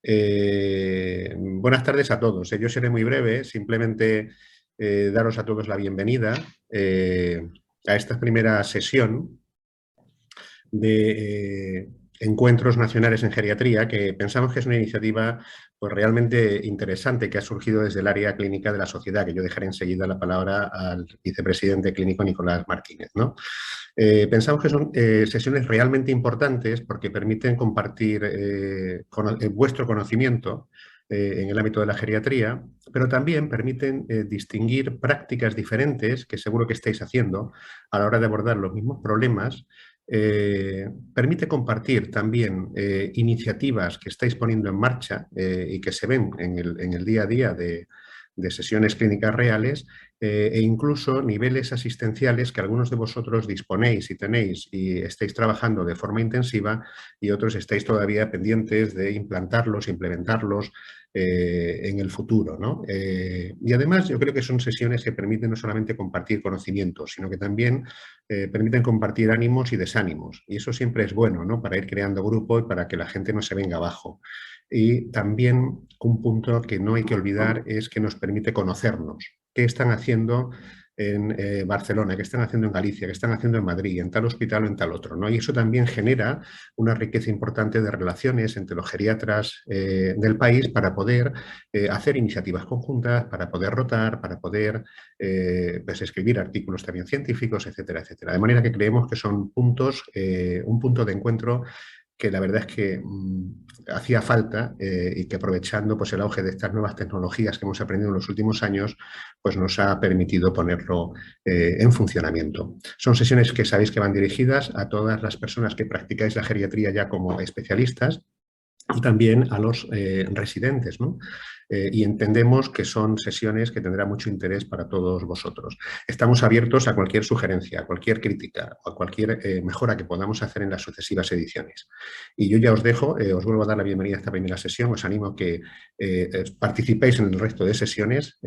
Buenas tardes a todos. Yo seré muy breve, simplemente daros a todos la bienvenida a esta primera sesión de encuentros nacionales en geriatría, que pensamos que es una iniciativa pues, realmente interesante que ha surgido desde el área clínica de la sociedad, que yo dejaré enseguida la palabra al vicepresidente clínico Nicolás Martínez, ¿no? Pensamos que son sesiones realmente importantes porque permiten compartir vuestro conocimiento en el ámbito de la geriatría, pero también permiten distinguir prácticas diferentes que seguro que estáis haciendo a la hora de abordar los mismos problemas. Permite compartir también iniciativas que estáis poniendo en marcha y que se ven en el día a día de sesiones clínicas reales e incluso niveles asistenciales que algunos de vosotros disponéis y tenéis y estáis trabajando de forma intensiva y otros estáis todavía pendientes de implantarlos, implementarlos en el futuro, ¿no? Y además yo creo que son sesiones que permiten no solamente compartir conocimientos, sino que también permiten compartir ánimos y desánimos. Y eso siempre es bueno, ¿no? Para ir creando grupo y para que la gente no se venga abajo. Y también un punto que no hay que olvidar es que nos permite conocernos. ¿Qué están haciendo en Barcelona? ¿Qué están haciendo en Galicia? ¿Qué están haciendo en Madrid? ¿En tal hospital o en tal otro? ¿No? Y eso también genera una riqueza importante de relaciones entre los geriatras del país para poder hacer iniciativas conjuntas, para poder rotar, para poder pues escribir artículos también científicos, etcétera, etcétera. De manera que creemos que son puntos, un punto de encuentro que la verdad es que hacía falta y que aprovechando pues, el auge de estas nuevas tecnologías que hemos aprendido en los últimos años, pues nos ha permitido ponerlo en funcionamiento. Son sesiones que sabéis que van dirigidas a todas las personas que practicáis la geriatría ya como especialistas y también a los residentes, ¿no? Y entendemos que son sesiones que tendrán mucho interés para todos vosotros. Estamos abiertos a cualquier sugerencia, a cualquier crítica o a cualquier mejora que podamos hacer en las sucesivas ediciones. Y yo ya os dejo, os vuelvo a dar la bienvenida a esta primera sesión, os animo a que participéis en el resto de sesiones,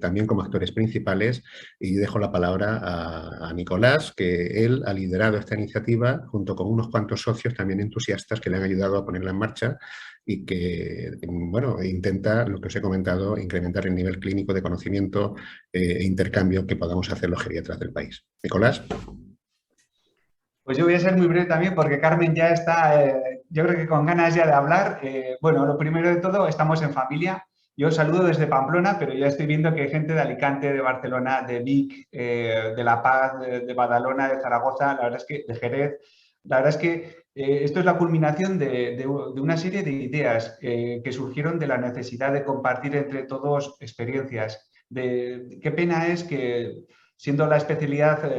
también como actores principales, y dejo la palabra a Nicolás, que él ha liderado esta iniciativa junto con unos cuantos socios también entusiastas que le han ayudado a ponerla en marcha y que, bueno, intenta, lo que os he comentado, incrementar el nivel clínico de conocimiento e intercambio que podamos hacer los geriatras del país. Nicolás. Pues yo voy a ser muy breve también porque Carmen ya está, yo creo que con ganas ya de hablar. Bueno, lo primero de todo, estamos en familia. Yo os saludo desde Pamplona, pero ya estoy viendo que hay gente de Alicante, de Barcelona, de Vic, de La Paz, de Badalona, de Zaragoza, la verdad es que de Jerez. La verdad es que esto es la culminación de una serie de ideas que surgieron de la necesidad de compartir entre todos experiencias. Qué pena es que, siendo la especialidad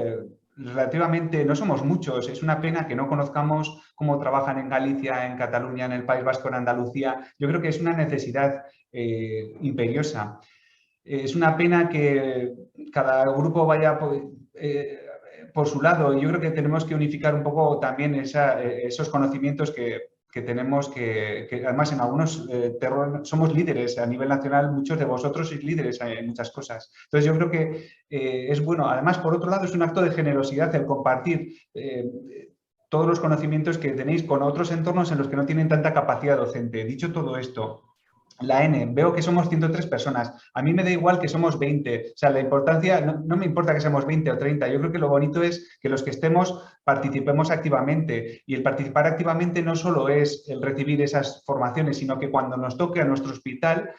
relativamente, no somos muchos, es una pena que no conozcamos cómo trabajan en Galicia, en Cataluña, en el País Vasco, en Andalucía. Yo creo que es una necesidad imperiosa. Es una pena que cada grupo vaya por su lado. Yo creo que tenemos que unificar un poco también esos conocimientos que tenemos, que además en algunos terrenos somos líderes a nivel nacional, muchos de vosotros sois líderes en muchas cosas. Entonces yo creo que es bueno. Además, por otro lado, es un acto de generosidad el compartir todos los conocimientos que tenéis con otros entornos en los que no tienen tanta capacidad docente. Dicho todo esto, la N, veo que somos 103 personas. A mí me da igual que somos 20. O sea, la importancia, no me importa que seamos 20 o 30. Yo creo que lo bonito es que los que estemos participemos activamente. Y el participar activamente no solo es el recibir esas formaciones, sino que cuando nos toque a nuestro hospital,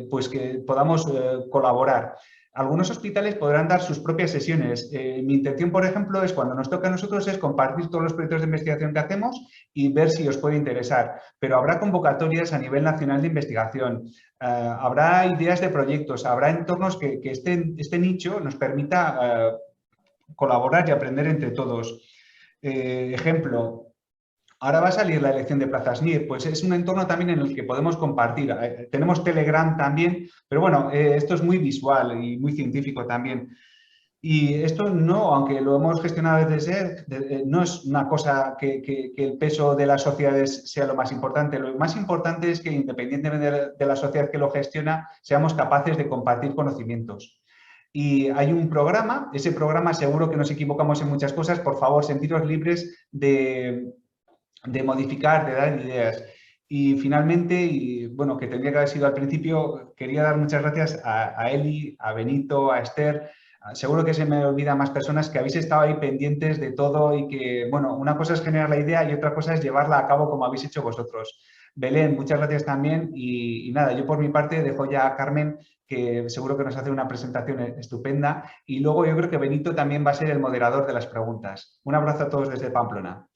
pues que podamos colaborar. Algunos hospitales podrán dar sus propias sesiones. Mi intención, por ejemplo, es cuando nos toca a nosotros es compartir todos los proyectos de investigación que hacemos y ver si os puede interesar. Pero habrá convocatorias a nivel nacional de investigación, habrá ideas de proyectos, habrá entornos que este nicho nos permita colaborar y aprender entre todos. Ejemplo, ahora va a salir la elección de plazas NIR, pues es un entorno también en el que podemos compartir. Tenemos Telegram también, pero bueno, esto es muy visual y muy científico también. Y esto no, aunque lo hemos gestionado desde SER, no es una cosa que el peso de las sociedades sea lo más importante. Lo más importante es que, independientemente de la sociedad que lo gestiona, seamos capaces de compartir conocimientos. Y hay un programa, ese programa seguro que nos equivocamos en muchas cosas, por favor, sentiros libres de modificar, de dar ideas. Y finalmente, y bueno, que tendría que haber sido al principio, quería dar muchas gracias a Eli, a Benito, a Esther. Seguro que se me olvida más personas que habéis estado ahí pendientes de todo y que, bueno, una cosa es generar la idea y otra cosa es llevarla a cabo como habéis hecho vosotros. Belén, muchas gracias también. Y nada, yo por mi parte dejo ya a Carmen, que seguro que nos hace una presentación estupenda. Y luego yo creo que Benito también va a ser el moderador de las preguntas. Un abrazo a todos desde Pamplona.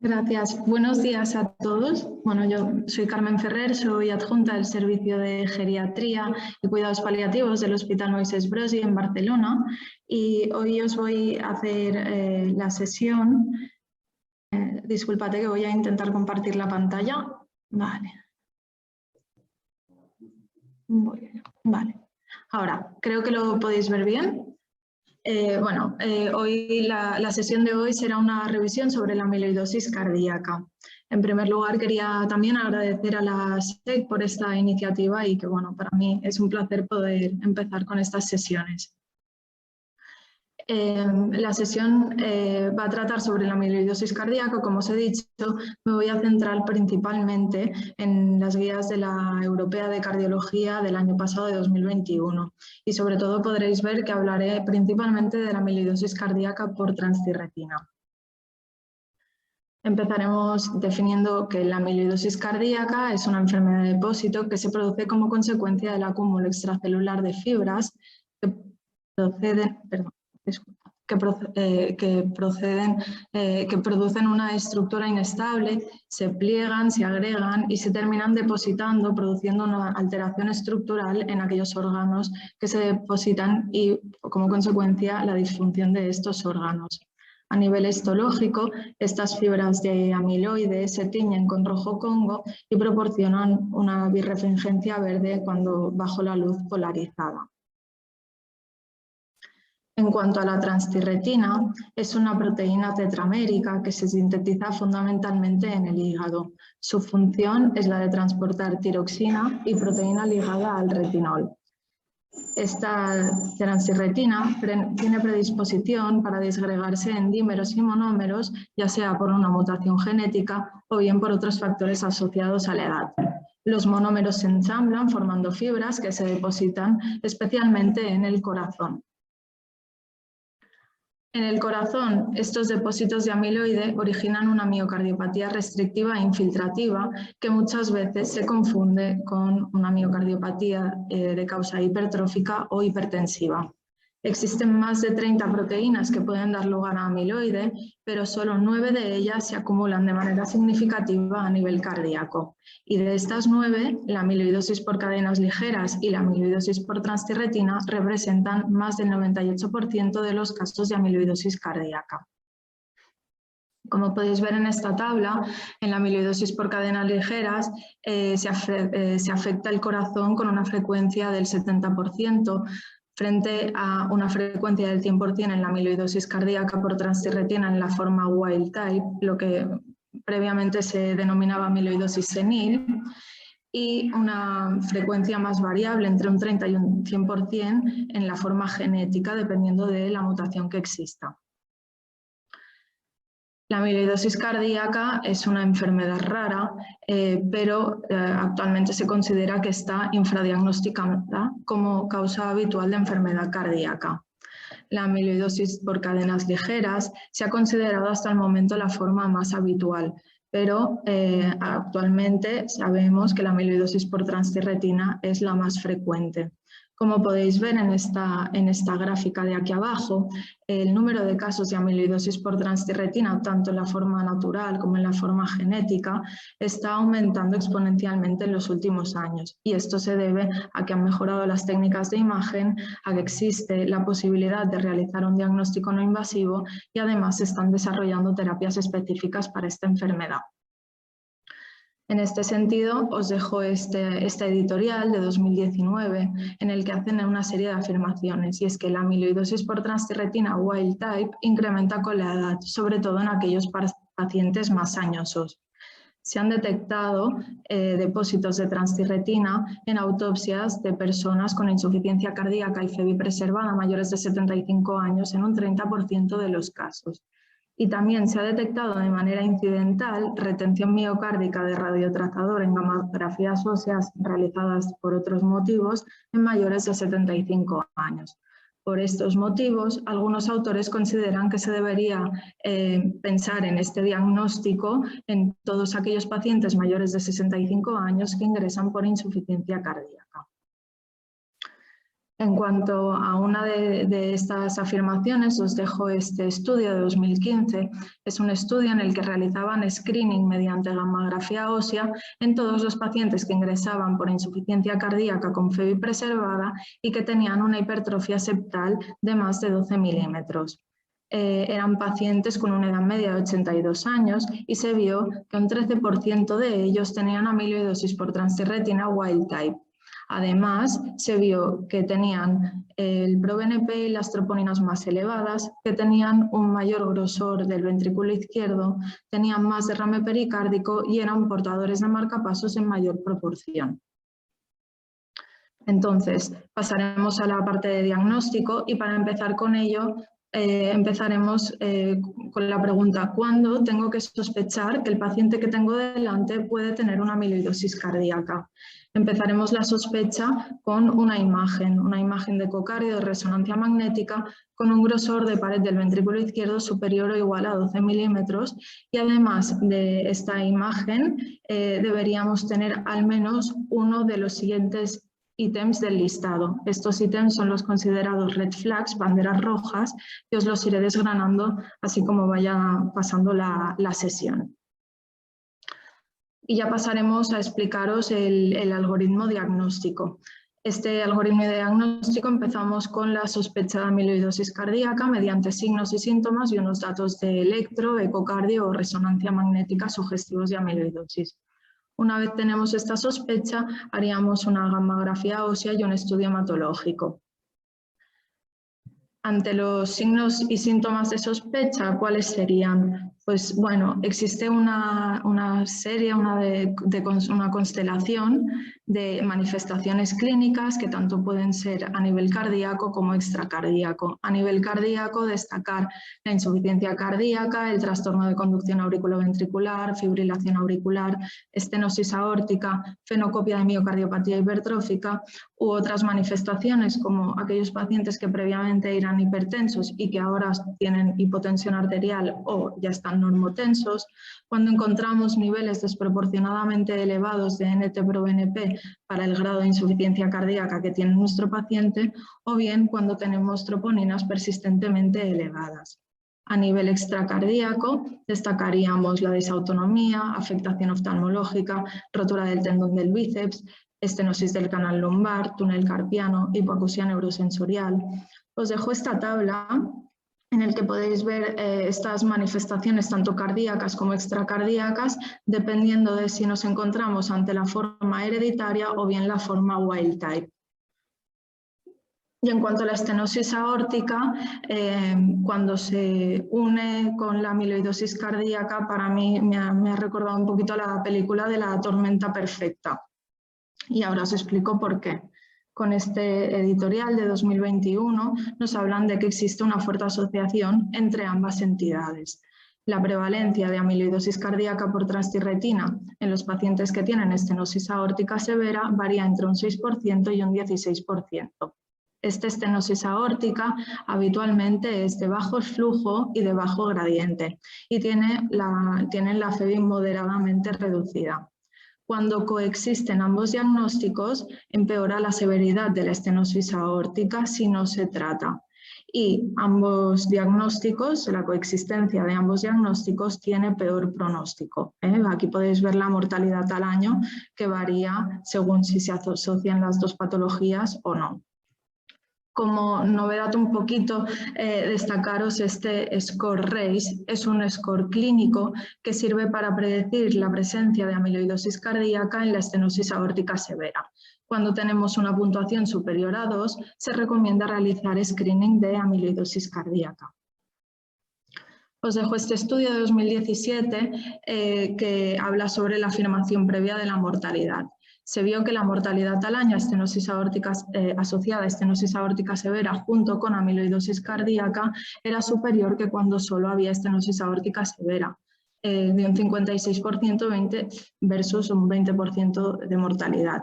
Gracias. Buenos días a todos. Bueno, yo soy Carmen Ferrer, soy adjunta del Servicio de Geriatría y Cuidados Paliativos del Hospital Moisés Brossi en Barcelona y hoy os voy a hacer la sesión. Disculpad que voy a intentar compartir la pantalla. Vale. Vale. Ahora, creo que lo podéis ver bien. Hoy la sesión de hoy será una revisión sobre la amiloidosis cardíaca. En primer lugar, quería también agradecer a la SEC por esta iniciativa y que, bueno, para mí es un placer poder empezar con estas sesiones. La sesión va a tratar sobre la amiloidosis cardíaca. Como os he dicho, me voy a centrar principalmente en las guías de la Europea de Cardiología del año pasado, de 2021. Y sobre todo podréis ver que hablaré principalmente de la amiloidosis cardíaca por transtirretina. Empezaremos definiendo que la amiloidosis cardíaca es una enfermedad de depósito que se produce como consecuencia del acúmulo extracelular de fibras que producen una estructura inestable, se pliegan, se agregan y se terminan depositando, produciendo una alteración estructural en aquellos órganos que se depositan y, como consecuencia, la disfunción de estos órganos. A nivel histológico, estas fibras de amiloide se tiñen con rojo congo y proporcionan una birrefringencia verde cuando bajo la luz polarizada. En cuanto a la transtirretina, es una proteína tetramérica que se sintetiza fundamentalmente en el hígado. Su función es la de transportar tiroxina y proteína ligada al retinol. Esta transtirretina tiene predisposición para disgregarse en dímeros y monómeros, ya sea por una mutación genética o bien por otros factores asociados a la edad. Los monómeros se ensamblan formando fibras que se depositan especialmente en el corazón. En el corazón, estos depósitos de amiloide originan una miocardiopatía restrictiva e infiltrativa que muchas veces se confunde con una miocardiopatía de causa hipertrófica o hipertensiva. Existen más de 30 proteínas que pueden dar lugar a amiloide, pero solo 9 de ellas se acumulan de manera significativa a nivel cardíaco. Y de estas 9, la amiloidosis por cadenas ligeras y la amiloidosis por transtirretina representan más del 98% de los casos de amiloidosis cardíaca. Como podéis ver en esta tabla, en la amiloidosis por cadenas ligeras se afecta el corazón con una frecuencia del 70%, frente a una frecuencia del 100% en la amiloidosis cardíaca por transtirretina en la forma wild type, lo que previamente se denominaba amiloidosis senil, y una frecuencia más variable entre un 30 y un 100% en la forma genética, dependiendo de la mutación que exista. La amiloidosis cardíaca es una enfermedad rara, pero actualmente se considera que está infradiagnosticada como causa habitual de enfermedad cardíaca. La amiloidosis por cadenas ligeras se ha considerado hasta el momento la forma más habitual, pero actualmente sabemos que la amiloidosis por transtirretina es la más frecuente. Como podéis ver en esta gráfica de aquí abajo, el número de casos de amiloidosis por transtirretina, tanto en la forma natural como en la forma genética, está aumentando exponencialmente en los últimos años. Y esto se debe a que han mejorado las técnicas de imagen, a que existe la posibilidad de realizar un diagnóstico no invasivo y además se están desarrollando terapias específicas para esta enfermedad. En este sentido, os dejo este editorial de 2019 en el que hacen una serie de afirmaciones, y es que la amiloidosis por transtirretina wild type incrementa con la edad, sobre todo en aquellos pacientes más añosos. Se han detectado depósitos de transtirretina en autopsias de personas con insuficiencia cardíaca y FEBI preservada mayores de 75 años en un 30% de los casos. Y también se ha detectado de manera incidental retención miocárdica de radiotrazador en gamografías óseas realizadas por otros motivos en mayores de 75 años. Por estos motivos, algunos autores consideran que se debería pensar en este diagnóstico en todos aquellos pacientes mayores de 65 años que ingresan por insuficiencia cardíaca. En cuanto a una de estas afirmaciones, os dejo este estudio de 2015. Es un estudio en el que realizaban screening mediante gammagrafía ósea en todos los pacientes que ingresaban por insuficiencia cardíaca con FEBI preservada y que tenían una hipertrofia septal de más de 12 milímetros. Eran pacientes con una edad media de 82 años y se vio que un 13% de ellos tenían amiloidosis por transtirretina wild type. Además, se vio que tenían el ProBNP y las troponinas más elevadas, que tenían un mayor grosor del ventrículo izquierdo, tenían más derrame pericárdico y eran portadores de marcapasos en mayor proporción. Entonces, pasaremos a la parte de diagnóstico y para empezar con ello, empezaremos con la pregunta: ¿cuándo tengo que sospechar que el paciente que tengo delante puede tener una amiloidosis cardíaca? Empezaremos la sospecha con una imagen de ecocardio de resonancia magnética con un grosor de pared del ventrículo izquierdo superior o igual a 12 milímetros y además de esta imagen deberíamos tener al menos uno de los siguientes ítems del listado. Estos ítems son los considerados red flags, banderas rojas, que os los iré desgranando así como vaya pasando la sesión. Y ya pasaremos a explicaros el algoritmo diagnóstico. Este algoritmo de diagnóstico empezamos con la sospecha de amiloidosis cardíaca mediante signos y síntomas y unos datos de electro, ecocardio o resonancia magnética sugestivos de amiloidosis. Una vez tenemos esta sospecha, haríamos una gammografía ósea y un estudio hematológico. Ante los signos y síntomas de sospecha, ¿cuáles serían? Pues bueno, existe una serie, una constelación de manifestaciones clínicas que tanto pueden ser a nivel cardíaco como extracardíaco. A nivel cardíaco, destacar la insuficiencia cardíaca, el trastorno de conducción auriculoventricular, fibrilación auricular, estenosis aórtica, fenocopia de miocardiopatía hipertrófica u otras manifestaciones como aquellos pacientes que previamente eran hipertensos y que ahora tienen hipotensión arterial o ya están normotensos, cuando encontramos niveles desproporcionadamente elevados de NT-proBNP para el grado de insuficiencia cardíaca que tiene nuestro paciente, o bien cuando tenemos troponinas persistentemente elevadas. A nivel extracardíaco, destacaríamos la disautonomía, afectación oftalmológica, rotura del tendón del bíceps, estenosis del canal lumbar, túnel carpiano, hipoacusia neurosensorial. Os dejo esta tabla en el que podéis ver estas manifestaciones tanto cardíacas como extracardíacas, dependiendo de si nos encontramos ante la forma hereditaria o bien la forma wild type. Y en cuanto a la estenosis aórtica, cuando se une con la amiloidosis cardíaca, para mí me ha recordado un poquito la película de La tormenta perfecta. Y ahora os explico por qué. Con este editorial de 2021 nos hablan de que existe una fuerte asociación entre ambas entidades. La prevalencia de amiloidosis cardíaca por transtirretina en los pacientes que tienen estenosis aórtica severa varía entre un 6% y un 16%. Esta estenosis aórtica habitualmente es de bajo flujo y de bajo gradiente y tienen la FEBI moderadamente reducida. Cuando coexisten ambos diagnósticos, empeora la severidad de la estenosis aórtica si no se trata. Y ambos diagnósticos, la coexistencia de ambos diagnósticos tiene peor pronóstico. Aquí podéis ver la mortalidad al año que varía según si se asocian las dos patologías o no. Como novedad un poquito, destacaros este score RACE. Es un score clínico que sirve para predecir la presencia de amiloidosis cardíaca en la estenosis aórtica severa. Cuando tenemos una puntuación superior a 2, se recomienda realizar screening de amiloidosis cardíaca. Os dejo este estudio de 2017 que habla sobre la afirmación previa de la mortalidad. Se vio que la mortalidad al año estenosis aórtica, asociada a estenosis aórtica severa junto con amiloidosis cardíaca era superior que cuando solo había estenosis aórtica severa, de un 56% versus un 20% de mortalidad.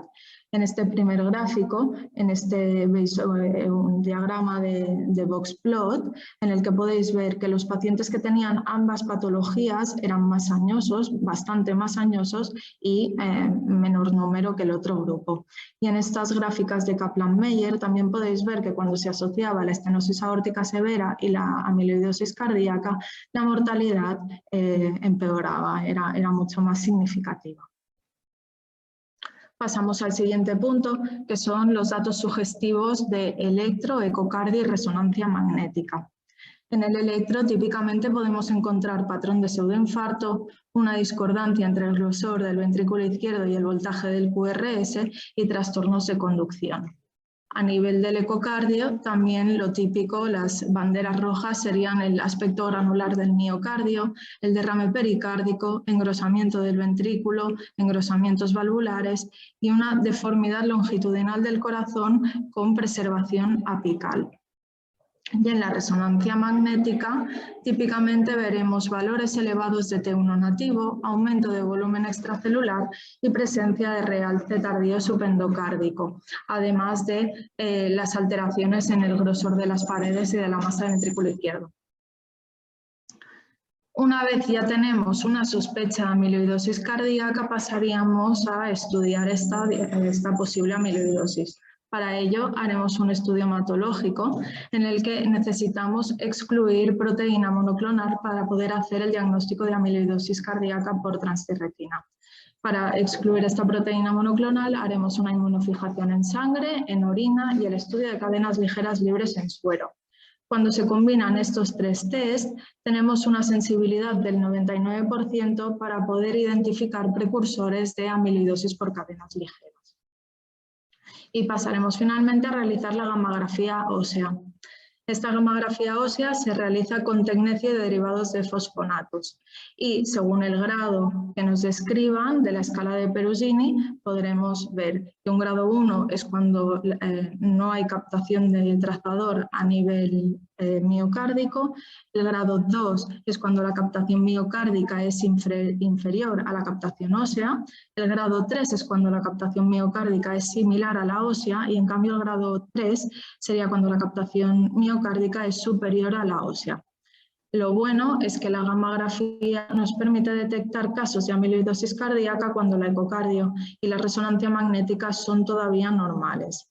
En este primer gráfico, veis un diagrama de boxplot en el que podéis ver que los pacientes que tenían ambas patologías eran más añosos, bastante más añosos y menor número que el otro grupo. Y en estas gráficas de Kaplan-Meier también podéis ver que cuando se asociaba la estenosis aórtica severa y la amiloidosis cardíaca, la mortalidad empeoraba, era mucho más significativa. Pasamos al siguiente punto, que son los datos sugestivos de electro, ecocardio y resonancia magnética. En el electro típicamente podemos encontrar patrón de pseudoinfarto, una discordancia entre el grosor del ventrículo izquierdo y el voltaje del QRS y trastornos de conducción. A nivel del ecocardio, también lo típico, las banderas rojas serían el aspecto granular del miocardio, el derrame pericárdico, engrosamiento del ventrículo, engrosamientos valvulares y una deformidad longitudinal del corazón con preservación apical. Y en la resonancia magnética, típicamente veremos valores elevados de T1 nativo, aumento de volumen extracelular y presencia de realce tardío subendocárdico, además de las alteraciones en el grosor de las paredes y de la masa del ventrículo izquierdo. Una vez ya tenemos una sospecha de amiloidosis cardíaca, pasaríamos a estudiar esta posible amiloidosis. Para ello haremos un estudio hematológico en el que necesitamos excluir proteína monoclonal para poder hacer el diagnóstico de amiloidosis cardíaca por transtirretina. Para excluir esta proteína monoclonal haremos una inmunofijación en sangre, en orina y el estudio de cadenas ligeras libres en suero. Cuando se combinan estos tres test, tenemos una sensibilidad del 99% para poder identificar precursores de amiloidosis por cadenas ligeras. Y pasaremos finalmente a realizar la gammagrafía ósea. Esta gammagrafía ósea se realiza con tecnecio de derivados de fosfonatos y según el grado que nos describan de la escala de Perugini podremos ver que un grado 1 es cuando no hay captación del trazador a nivel miocárdico, el grado 2 es cuando la captación miocárdica es inferior a la captación ósea, el grado 3 es cuando la captación miocárdica es similar a la ósea y en cambio el grado 3 sería cuando la captación miocárdica es superior a la ósea. Lo bueno es que la gammagrafía nos permite detectar casos de amiloidosis cardíaca cuando la ecocardio y la resonancia magnética son todavía normales.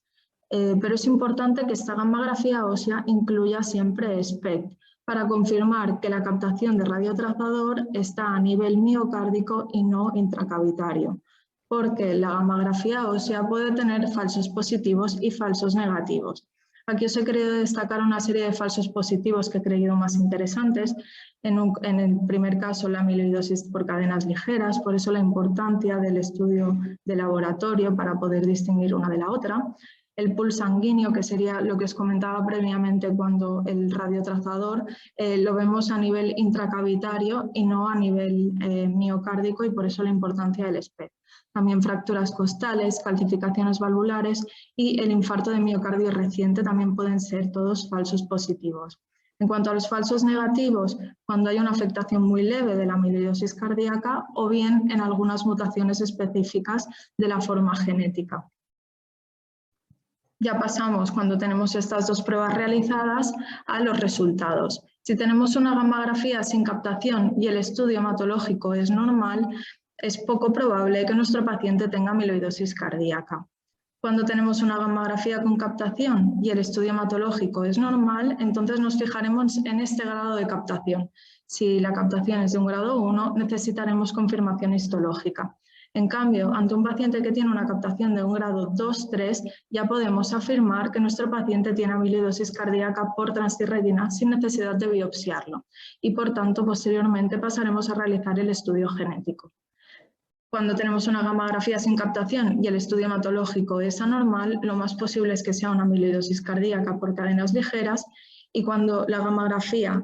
Pero es importante que esta gammagrafía ósea incluya siempre SPECT para confirmar que la captación de radiotrazador está a nivel miocárdico y no intracavitario, porque la gammagrafía ósea puede tener falsos positivos y falsos negativos. Aquí os he querido destacar una serie de falsos positivos que he creído más interesantes. En el primer caso, la amiloidosis por cadenas ligeras, por eso la importancia del estudio de laboratorio para poder distinguir una de la otra. El pool sanguíneo, que sería lo que os comentaba previamente cuando el radiotrazador lo vemos a nivel intracavitario y no a nivel miocárdico y por eso la importancia del SPECT. También fracturas costales, calcificaciones valvulares y el infarto de miocardio reciente también pueden ser todos falsos positivos. En cuanto a los falsos negativos, cuando hay una afectación muy leve de la amiloidosis cardíaca o bien en algunas mutaciones específicas de la forma genética. Ya pasamos, cuando tenemos estas dos pruebas realizadas, a los resultados. Si tenemos una gammagrafía sin captación y el estudio hematológico es normal, es poco probable que nuestro paciente tenga amiloidosis cardíaca. Cuando tenemos una gammagrafía con captación y el estudio hematológico es normal, entonces nos fijaremos en este grado de captación. Si la captación es de un grado 1, necesitaremos confirmación histológica. En cambio, ante un paciente que tiene una captación de un grado 2-3, ya podemos afirmar que nuestro paciente tiene amiloidosis cardíaca por transtirretina sin necesidad de biopsiarlo y, por tanto, posteriormente pasaremos a realizar el estudio genético. Cuando tenemos una gammagrafía sin captación y el estudio hematológico es anormal, lo más posible es que sea una amiloidosis cardíaca por cadenas ligeras y cuando la gammagrafía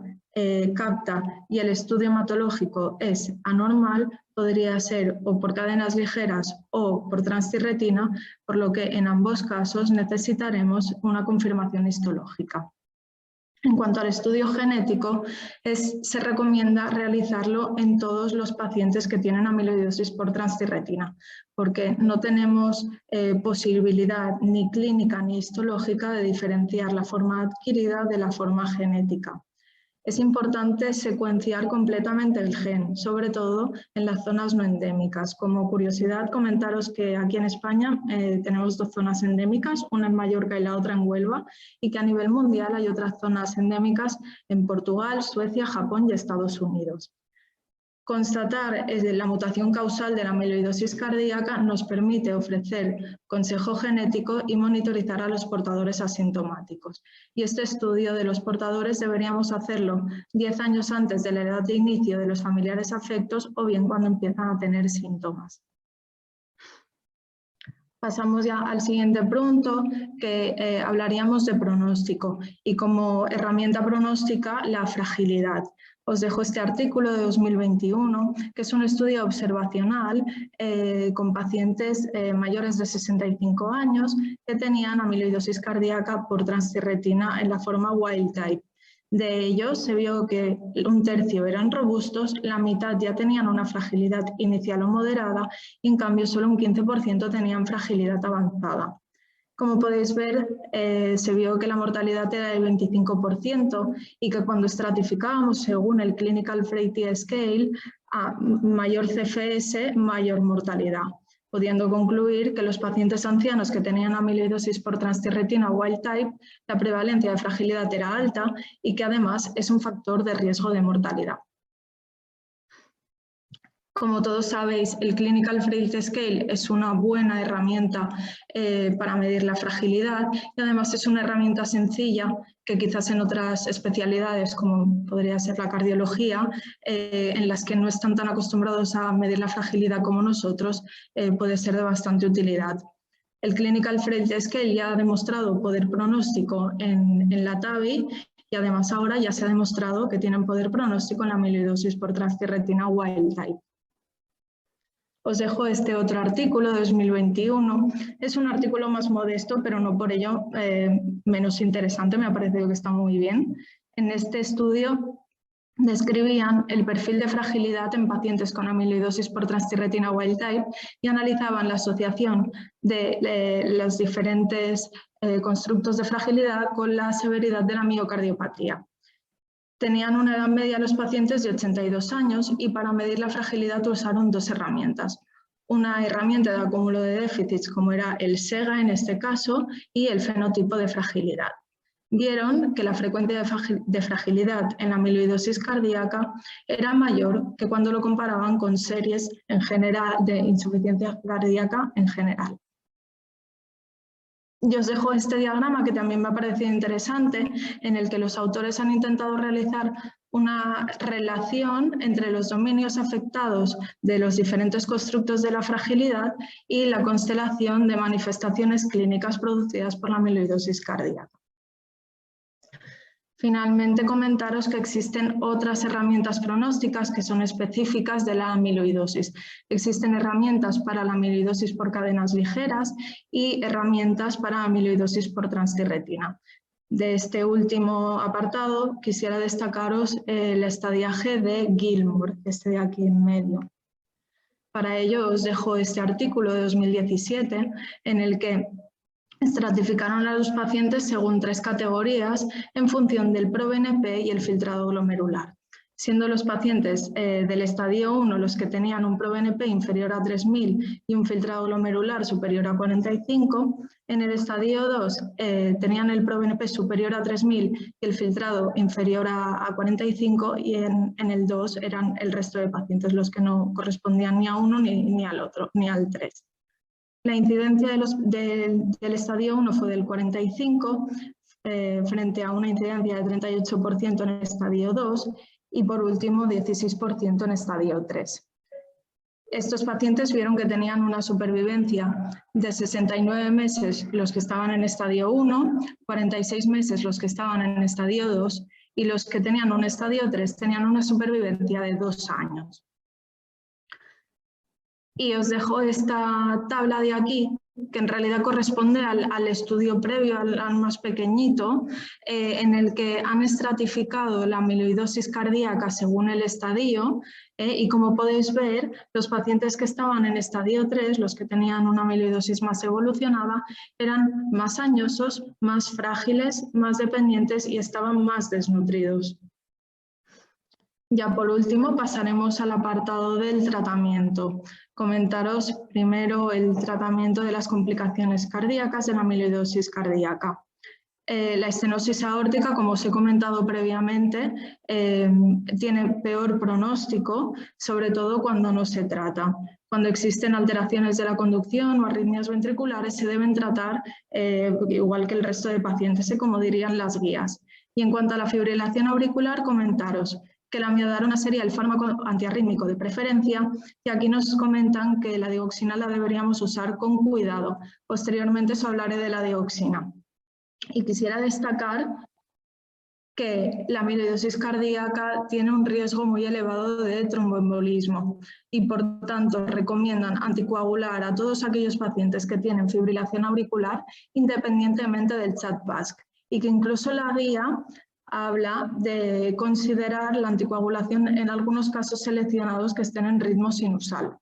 capta y el estudio hematológico es anormal, podría ser o por cadenas ligeras o por transtirretina, por lo que en ambos casos necesitaremos una confirmación histológica. En cuanto al estudio genético, se recomienda realizarlo en todos los pacientes que tienen amiloidosis por transtirretina, porque no tenemos posibilidad ni clínica ni histológica de diferenciar la forma adquirida de la forma genética. Es importante secuenciar completamente el gen, sobre todo en las zonas no endémicas. Como curiosidad, comentaros que aquí en España tenemos 2 zonas endémicas, una en Mallorca y la otra en Huelva, y que a nivel mundial hay otras zonas endémicas en Portugal, Suecia, Japón y Estados Unidos. Constatar la mutación causal de la amiloidosis cardíaca nos permite ofrecer consejo genético y monitorizar a los portadores asintomáticos. Y este estudio de los portadores deberíamos hacerlo 10 años antes de la edad de inicio de los familiares afectos o bien cuando empiezan a tener síntomas. Pasamos ya al siguiente punto, que hablaríamos de pronóstico y como herramienta pronóstica la fragilidad. Os dejo este artículo de 2021, que es un estudio observacional con pacientes mayores de 65 años que tenían amiloidosis cardíaca por transtirretina en la forma wild type. De ellos se vio que 1/3 eran robustos, la mitad ya tenían una fragilidad inicial o moderada y en cambio solo un 15% tenían fragilidad avanzada. Como podéis ver, se vio que la mortalidad era del 25% y que cuando estratificábamos según el Clinical Frailty Scale, a mayor CFS, mayor mortalidad, pudiendo concluir que los pacientes ancianos que tenían amiloidosis por transtirretina wild type, la prevalencia de fragilidad era alta y que además es un factor de riesgo de mortalidad. Como todos sabéis, el Clinical Frailty Scale es una buena herramienta para medir la fragilidad y además es una herramienta sencilla que quizás en otras especialidades, como podría ser la cardiología, en las que no están tan acostumbrados a medir la fragilidad como nosotros, puede ser de bastante utilidad. El Clinical Frailty Scale ya ha demostrado poder pronóstico en la TAVI y además ahora ya se ha demostrado que tienen poder pronóstico en la amiloidosis por transtirretina wild type. Os dejo este otro artículo de 2021. Es un artículo más modesto, pero no por ello menos interesante. Me ha parecido que está muy bien. En este estudio describían el perfil de fragilidad en pacientes con amiloidosis por transtirretina wild type y analizaban la asociación de los diferentes constructos de fragilidad con la severidad de la miocardiopatía. Tenían una edad media los pacientes de 82 años y para medir la fragilidad usaron 2 herramientas. Una herramienta de acúmulo de déficits, como era el SEGA en este caso, y el fenotipo de fragilidad. Vieron que la frecuencia de fragilidad en la amiloidosis cardíaca era mayor que cuando lo comparaban con series en general de insuficiencia cardíaca en general. Yo os dejo este diagrama que también me ha parecido interesante, en el que los autores han intentado realizar una relación entre los dominios afectados de los diferentes constructos de la fragilidad y la constelación de manifestaciones clínicas producidas por la amiloidosis cardíaca. Finalmente, comentaros que existen otras herramientas pronósticas que son específicas de la amiloidosis. Existen herramientas para la amiloidosis por cadenas ligeras y herramientas para amiloidosis por transtirretina. De este último apartado quisiera destacaros el estadiaje de Gilmore, este de aquí en medio. Para ello os dejo este artículo de 2017 en el que estratificaron a los pacientes según 3 categorías en función del ProBNP y el filtrado glomerular, siendo los pacientes del estadio 1 los que tenían un ProBNP inferior a 3000 y un filtrado glomerular superior a 45, en el estadio 2 tenían el ProBNP superior a 3000 y el filtrado inferior a 45 y en el 2 eran el resto de pacientes los que no correspondían ni a uno ni al otro, ni al 3. La incidencia del estadio 1 fue del 45 frente a una incidencia de 38% en el estadio 2 y por último 16% en estadio 3. Estos pacientes vieron que tenían una supervivencia de 69 meses los que estaban en estadio 1, 46 meses los que estaban en estadio 2 y los que tenían un estadio 3 tenían una supervivencia de 2 años. Y os dejo esta tabla de aquí, que en realidad corresponde al estudio previo, al más pequeñito, en el que han estratificado la amiloidosis cardíaca según el estadio, y como podéis ver, los pacientes que estaban en estadio 3, los que tenían una amiloidosis más evolucionada, eran más añosos, más frágiles, más dependientes y estaban más desnutridos. Ya por último pasaremos al apartado del tratamiento. Comentaros primero el tratamiento de las complicaciones cardíacas de la amiloidosis cardíaca. La estenosis aórtica, como os he comentado previamente, tiene peor pronóstico, sobre todo cuando no se trata. Cuando existen alteraciones de la conducción o arritmias ventriculares, se deben tratar igual que el resto de pacientes, como dirían las guías. Y en cuanto a la fibrilación auricular, comentaros que la amiodarona sería el fármaco antiarrítmico de preferencia, y aquí nos comentan que la dioxina la deberíamos usar con cuidado. Posteriormente os hablaré de la dioxina. Y quisiera destacar que la amiloidosis cardíaca tiene un riesgo muy elevado de tromboembolismo y por tanto recomiendan anticoagular a todos aquellos pacientes que tienen fibrilación auricular independientemente del CHA2-VASc, y que incluso la guía habla de considerar la anticoagulación en algunos casos seleccionados que estén en ritmo sinusal.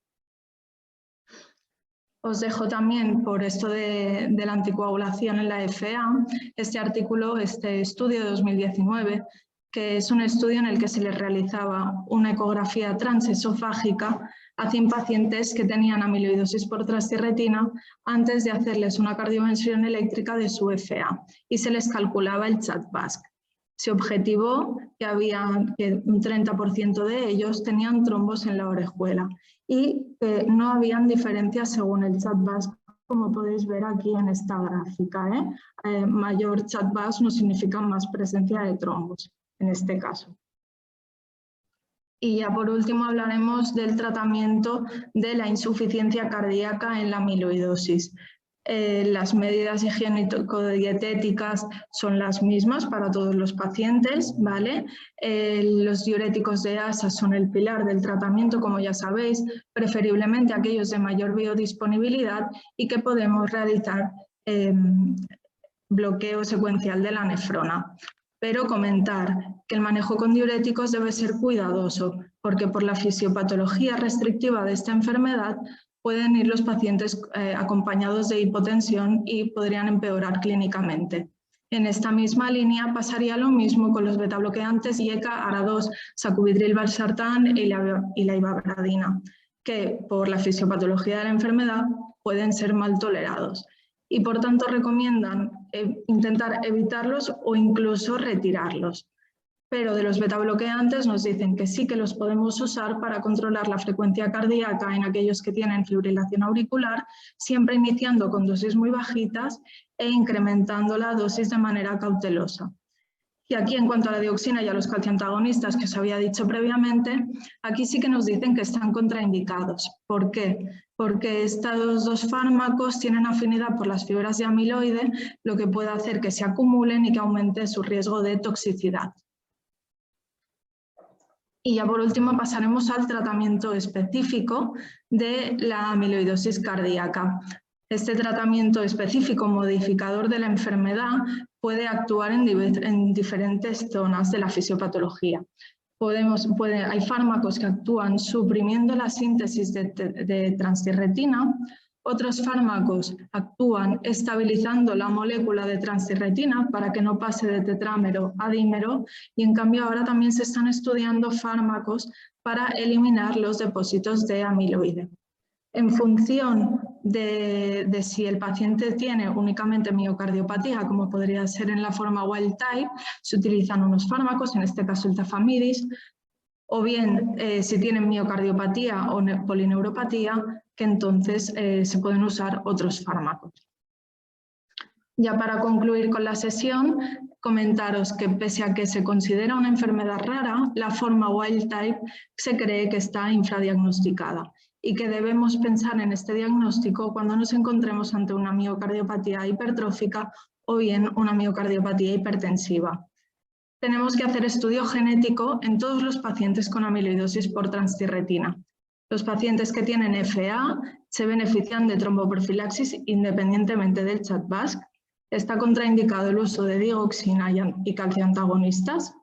Os dejo también, por esto de la anticoagulación en la FA, este artículo, este estudio de 2019, que es un estudio en el que se les realizaba una ecografía transesofágica a 100 pacientes que tenían amiloidosis por transtirretina antes de hacerles una cardiovención eléctrica de su FA y se les calculaba el CHA2-VASc. Se objetivó que un 30% de ellos tenían trombos en la orejuela y que no habían diferencias según el CHA2-VASc, como podéis ver aquí en esta gráfica. Mayor CHA2-VASc no significa más presencia de trombos, en este caso. Y ya por último hablaremos del tratamiento de la insuficiencia cardíaca en la amiloidosis. Las medidas higiénico-dietéticas son las mismas para todos los pacientes, ¿vale? Los diuréticos de ASA son el pilar del tratamiento, como ya sabéis, preferiblemente aquellos de mayor biodisponibilidad y que podemos realizar bloqueo secuencial de la nefrona. Pero comentar que el manejo con diuréticos debe ser cuidadoso, porque por la fisiopatología restrictiva de esta enfermedad pueden ir los pacientes acompañados de hipotensión y podrían empeorar clínicamente. En esta misma línea pasaría lo mismo con los betabloqueantes IECA, ARA2, sacubitril, valsartán y la ivabradina, que por la fisiopatología de la enfermedad pueden ser mal tolerados y por tanto recomiendan intentar evitarlos o incluso retirarlos. Pero de los betabloqueantes nos dicen que sí que los podemos usar para controlar la frecuencia cardíaca en aquellos que tienen fibrilación auricular, siempre iniciando con dosis muy bajitas e incrementando la dosis de manera cautelosa. Y aquí, en cuanto a la dioxina y a los calciantagonistas que os había dicho previamente, aquí sí que nos dicen que están contraindicados. ¿Por qué? Porque estos dos fármacos tienen afinidad por las fibras de amiloide, lo que puede hacer que se acumulen y que aumente su riesgo de toxicidad. Y ya por último pasaremos al tratamiento específico de la amiloidosis cardíaca. Este tratamiento específico modificador de la enfermedad puede actuar en diferentes zonas de la fisiopatología. Hay fármacos que actúan suprimiendo la síntesis de transtirretina. Otros fármacos actúan estabilizando la molécula de transtirretina para que no pase de tetrámero a dímero, y en cambio ahora también se están estudiando fármacos para eliminar los depósitos de amiloide. En función de si el paciente tiene únicamente miocardiopatía, como podría ser en la forma wild type, se utilizan unos fármacos, en este caso el tafamidis, o bien si tienen miocardiopatía o polineuropatía, que entonces se pueden usar otros fármacos. Ya para concluir con la sesión, comentaros que pese a que se considera una enfermedad rara, la forma wild type se cree que está infradiagnosticada y que debemos pensar en este diagnóstico cuando nos encontremos ante una miocardiopatía hipertrófica o bien una miocardiopatía hipertensiva. Tenemos que hacer estudio genético en todos los pacientes con amiloidosis por transtirretina. Los pacientes que tienen FA se benefician de tromboprofilaxis independientemente del chat-BASC. Está contraindicado el uso de digoxina y calcio antagonistas.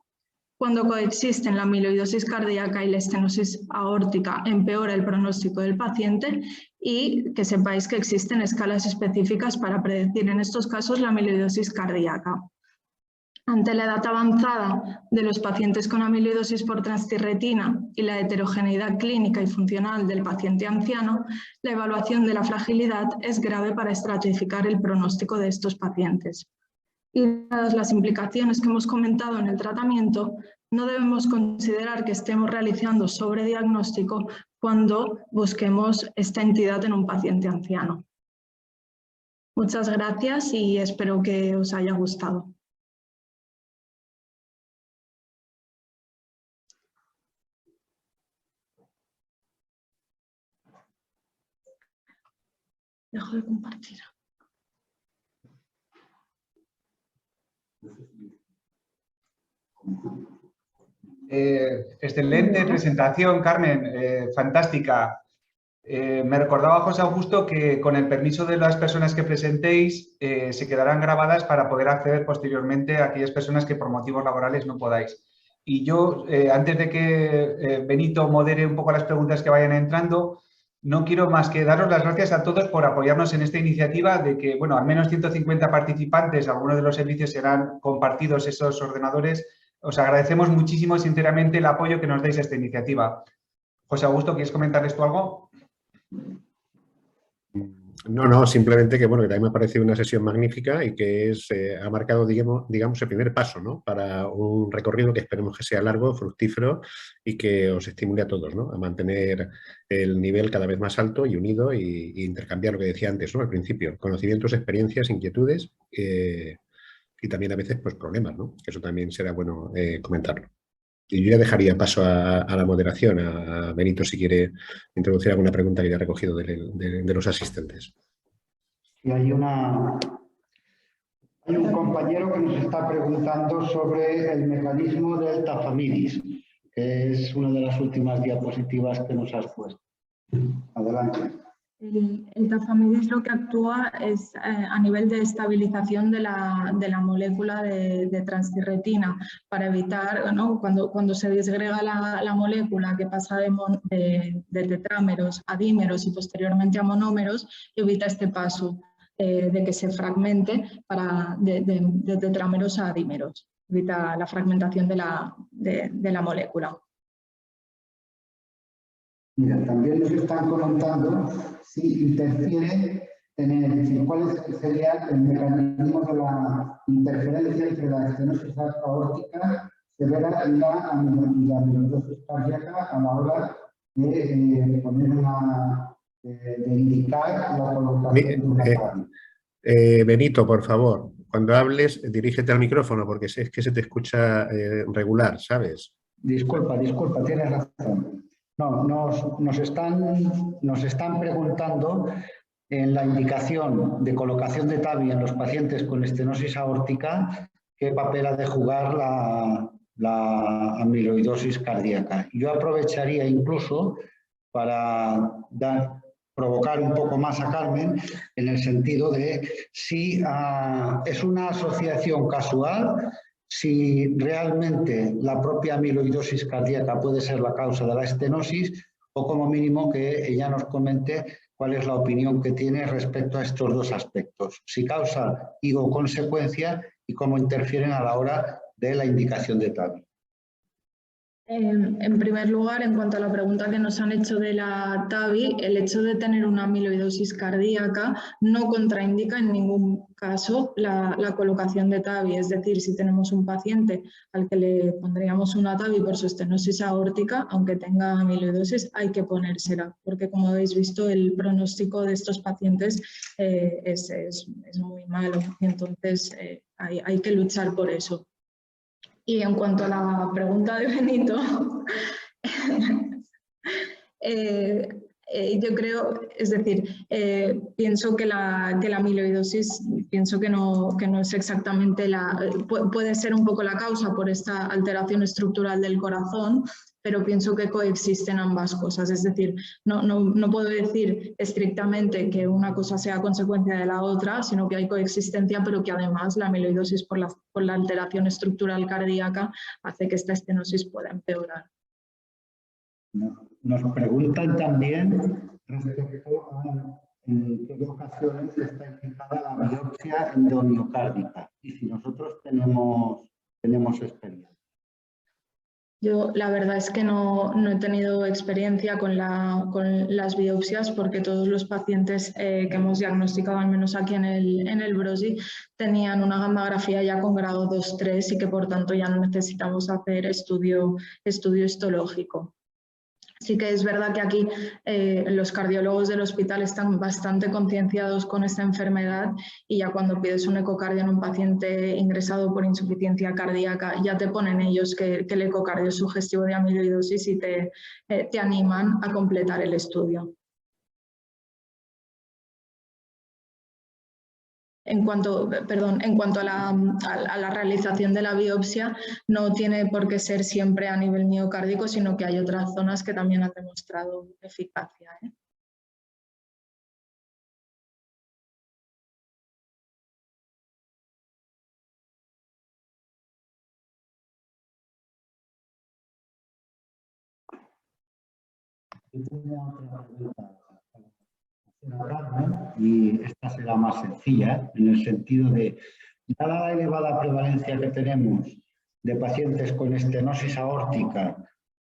Cuando coexisten la amiloidosis cardíaca y la estenosis aórtica, empeora el pronóstico del paciente, y que sepáis que existen escalas específicas para predecir en estos casos la amiloidosis cardíaca. Ante la edad avanzada de los pacientes con amiloidosis por transtirretina y la heterogeneidad clínica y funcional del paciente anciano, la evaluación de la fragilidad es grave para estratificar el pronóstico de estos pacientes. Y dadas las implicaciones que hemos comentado en el tratamiento, no debemos considerar que estemos realizando sobrediagnóstico cuando busquemos esta entidad en un paciente anciano. Muchas gracias y espero que os haya gustado. Dejo de compartir. Excelente presentación, Carmen, fantástica. Me recordaba José Augusto que con el permiso de las personas que presentéis se quedarán grabadas para poder acceder posteriormente a aquellas personas que por motivos laborales no podáis. Y yo, antes de que Benito modere un poco las preguntas que vayan entrando, no quiero más que daros las gracias a todos por apoyarnos en esta iniciativa de que, bueno, al menos 150 participantes, algunos de los servicios serán compartidos esos ordenadores. Os agradecemos muchísimo, sinceramente, el apoyo que nos dais a esta iniciativa. José Augusto, ¿quieres comentarles tú algo? No, simplemente que, bueno, que también me ha parecido una sesión magnífica y que ha marcado, digamos, el primer paso, ¿no?, para un recorrido que esperemos que sea largo, fructífero y que os estimule a todos, ¿no?, a mantener el nivel cada vez más alto y unido y intercambiar lo que decía antes, ¿no?, al principio, conocimientos, experiencias, inquietudes y también a veces pues problemas, ¿no?, que eso también será bueno comentarlo. Y yo ya dejaría paso a la moderación, a Benito, si quiere introducir alguna pregunta que haya recogido de los asistentes. Y hay un compañero que nos está preguntando sobre el mecanismo del tafamidis, que es una de las últimas diapositivas que nos has puesto. Adelante. El tafamidis lo que actúa es a nivel de estabilización de la molécula de transtirretina para evitar, ¿no?, cuando se disgrega la molécula que pasa de tetrámeros a dímeros y posteriormente a monómeros, evita este paso de que se fragmente de tetrámeros a dímeros, evita la fragmentación de la molécula. Mira, también nos están comentando si interfiere cuál sería el mecanismo de la interferencia entre la estenosis aórtica severa y la amiloidosis cardíaca a la hora de de indicar la colocación de una tabla. Benito, por favor, cuando hables, dirígete al micrófono porque es que se te escucha regular, ¿sabes? Disculpa, tienes razón. No, nos están preguntando en la indicación de colocación de TAVI en los pacientes con estenosis aórtica, qué papel ha de jugar la amiloidosis cardíaca. Yo aprovecharía incluso para provocar un poco más a Carmen en el sentido de si es una asociación casual, si realmente la propia amiloidosis cardíaca puede ser la causa de la estenosis, o como mínimo que ella nos comente cuál es la opinión que tiene respecto a estos dos aspectos, si causa y o consecuencia y cómo interfieren a la hora de la indicación de TAVI. En primer lugar, en cuanto a la pregunta que nos han hecho de la TAVI, el hecho de tener una amiloidosis cardíaca no contraindica en ningún caso la colocación de TAVI. Es decir, si tenemos un paciente al que le pondríamos una TAVI por su estenosis aórtica, aunque tenga amiloidosis, hay que ponérsela, porque como habéis visto, el pronóstico de estos pacientes es muy malo. Y entonces hay que luchar por eso. Y en cuanto a la pregunta de Benito, yo creo, es decir, pienso que la amiloidosis, pienso que no es exactamente puede ser un poco la causa por esta alteración estructural del corazón, pero pienso que coexisten ambas cosas. Es decir, no puedo decir estrictamente que una cosa sea consecuencia de la otra, sino que hay coexistencia, pero que además la amiloidosis por la alteración estructural cardíaca hace que esta estenosis pueda empeorar. Nos preguntan también respecto a en qué ocasiones está indicada la biopsia endomiocárdica y si nosotros tenemos experiencia. Yo la verdad es que no he tenido experiencia con las biopsias porque todos los pacientes que hemos diagnosticado, al menos aquí en el BROSI, tenían una gammagrafía ya con grado 2-3 y que por tanto ya no necesitamos hacer estudio histológico. Sí que es verdad que aquí los cardiólogos del hospital están bastante concienciados con esta enfermedad y ya cuando pides un ecocardio en un paciente ingresado por insuficiencia cardíaca ya te ponen ellos que el ecocardio es sugestivo de amiloidosis y te animan a completar el estudio. En cuanto a la realización de la biopsia, no tiene por qué ser siempre a nivel miocárdico, sino que hay otras zonas que también han demostrado eficacia, ¿eh? Yo tenía otra pregunta y esta será más sencilla en el sentido de, dada la elevada prevalencia que tenemos de pacientes con estenosis aórtica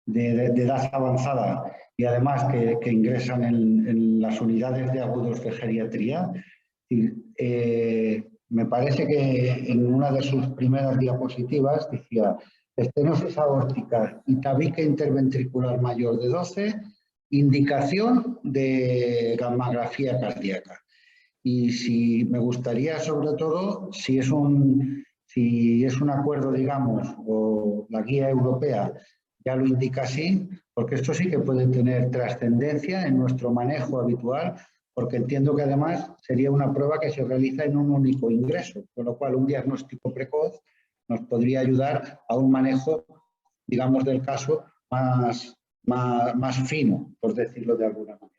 de edad avanzada y además que ingresan en las unidades de agudos de geriatría, me parece que en una de sus primeras diapositivas decía estenosis aórtica y tabique interventricular mayor de 12, indicación de gammografía cardíaca. Y si me gustaría, sobre todo, si es un acuerdo, digamos, o la guía europea ya lo indica así, porque esto sí que puede tener trascendencia en nuestro manejo habitual, porque entiendo que además sería una prueba que se realiza en un único ingreso, con lo cual un diagnóstico precoz nos podría ayudar a un manejo, digamos, del caso más fino, por decirlo de alguna manera.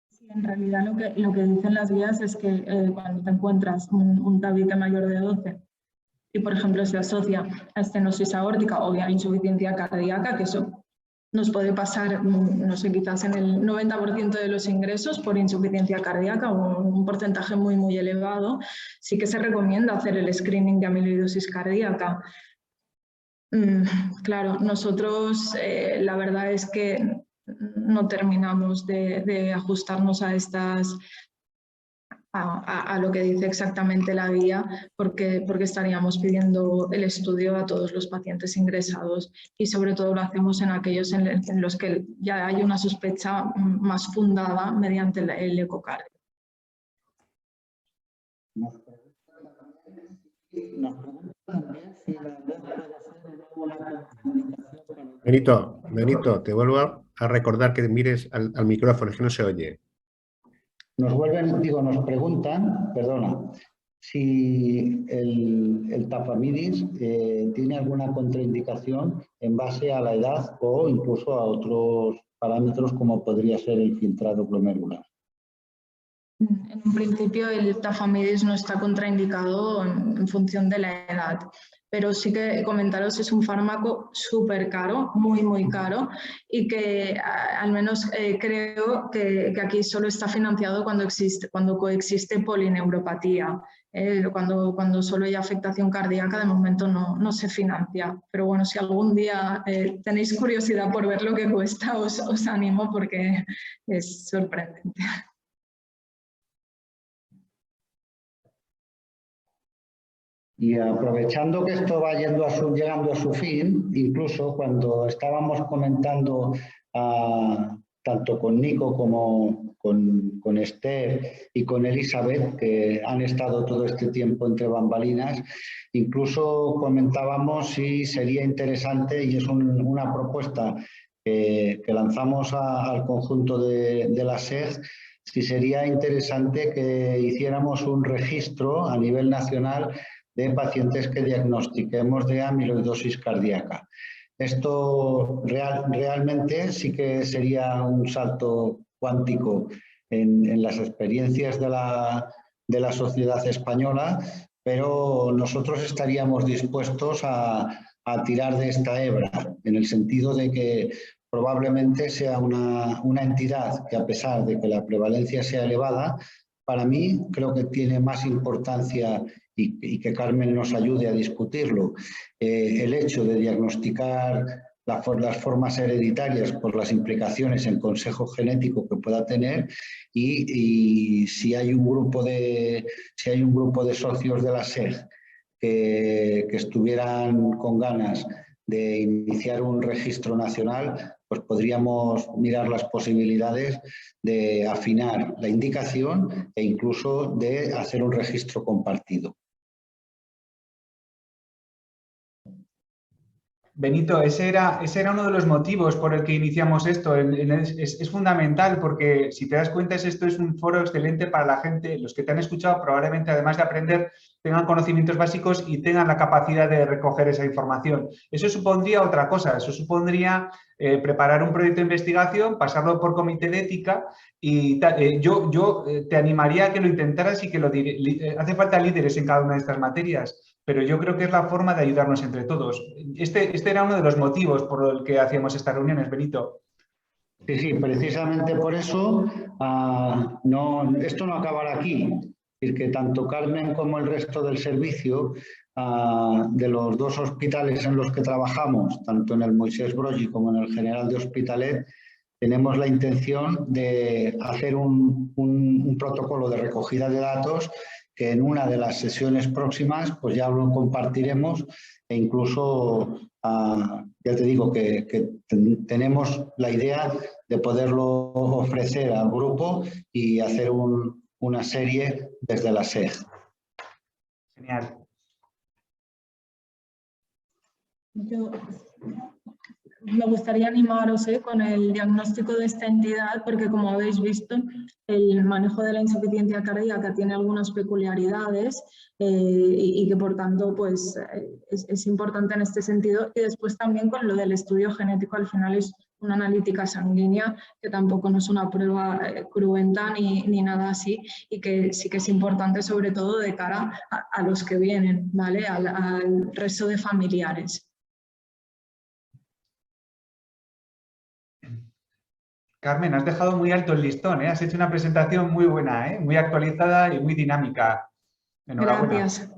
Sí, en realidad lo que dicen las guías es que cuando te encuentras un tabique mayor de 12 y, por ejemplo, se asocia a estenosis aórtica o a insuficiencia cardíaca, que eso nos puede pasar, no sé, quizás en el 90% de los ingresos por insuficiencia cardíaca, un porcentaje muy, muy elevado, sí que se recomienda hacer el screening de amiloidosis cardíaca. Claro, nosotros la verdad es que no terminamos de ajustarnos a lo que dice exactamente la guía, porque estaríamos pidiendo el estudio a todos los pacientes ingresados y sobre todo lo hacemos en aquellos en los que ya hay una sospecha más fundada mediante el ecocardio. Nos preguntan también si la edad puede ser una contraindicación. Benito, te vuelvo a recordar que mires al micrófono, es que no se oye. Nos preguntan, perdona, si el tafamidis tiene alguna contraindicación en base a la edad o incluso a otros parámetros como podría ser el filtrado glomerular. En un principio el tafamidis no está contraindicado en función de la edad, pero sí que comentaros es un fármaco súper caro, muy, muy caro, y que al menos creo que aquí solo está financiado cuando coexiste polineuropatía. Cuando solo hay afectación cardíaca, de momento no se financia. Pero bueno, si algún día tenéis curiosidad por ver lo que cuesta, os animo porque es sorprendente. Y aprovechando que esto va llegando a su fin, incluso cuando estábamos comentando tanto con Nico como con Esther y con Elizabeth, que han estado todo este tiempo entre bambalinas, incluso comentábamos si sería interesante, y es una propuesta que lanzamos al conjunto de la SEG, si sería interesante que hiciéramos un registro a nivel nacional de pacientes que diagnostiquemos de amiloidosis cardíaca. Esto realmente sí que sería un salto cuántico en las experiencias de la sociedad española, pero nosotros estaríamos dispuestos a tirar de esta hebra, en el sentido de que probablemente sea una entidad que, a pesar de que la prevalencia sea elevada, para mí creo que tiene más importancia, y que Carmen nos ayude a discutirlo, el hecho de diagnosticar las formas hereditarias por las implicaciones en consejo genético que pueda tener, y si hay un grupo de socios de la SEG que estuvieran con ganas de iniciar un registro nacional, pues podríamos mirar las posibilidades de afinar la indicación e incluso de hacer un registro compartido. Benito, ese era uno de los motivos por el que iniciamos esto. Es fundamental porque, si te das cuenta, esto es un foro excelente para la gente. Los que te han escuchado probablemente, además de aprender, tengan conocimientos básicos y tengan la capacidad de recoger esa información. Eso supondría otra cosa. Eso supondría preparar un proyecto de investigación, pasarlo por comité de ética y yo te animaría a que lo intentaras y que hace falta líderes en cada una de estas materias. Pero yo creo que es la forma de ayudarnos entre todos. Este era uno de los motivos por el que hacíamos estas reuniones, Benito. Sí, precisamente por eso esto no acabará aquí. Es que tanto Carmen como el resto del servicio de los dos hospitales en los que trabajamos, tanto en el Moisés Broggi como en el General de Hospitalet, tenemos la intención de hacer un protocolo de recogida de datos que en una de las sesiones próximas pues ya lo compartiremos, e incluso ya te digo que tenemos la idea de poderlo ofrecer al grupo y hacer una serie desde la SEG. Genial. Me gustaría animaros con el diagnóstico de esta entidad, porque, como habéis visto, el manejo de la insuficiencia cardíaca tiene algunas peculiaridades y que, por tanto, pues, es importante en este sentido. Y después también con lo del estudio genético, al final es una analítica sanguínea que tampoco no es una prueba cruenta ni nada así, y que sí que es importante, sobre todo de cara a los que vienen, ¿vale? Al resto de familiares. Carmen, has dejado muy alto el listón, ¿eh? Has hecho una presentación muy buena, ¿eh? Muy actualizada y muy dinámica. Enhorabuena. Gracias.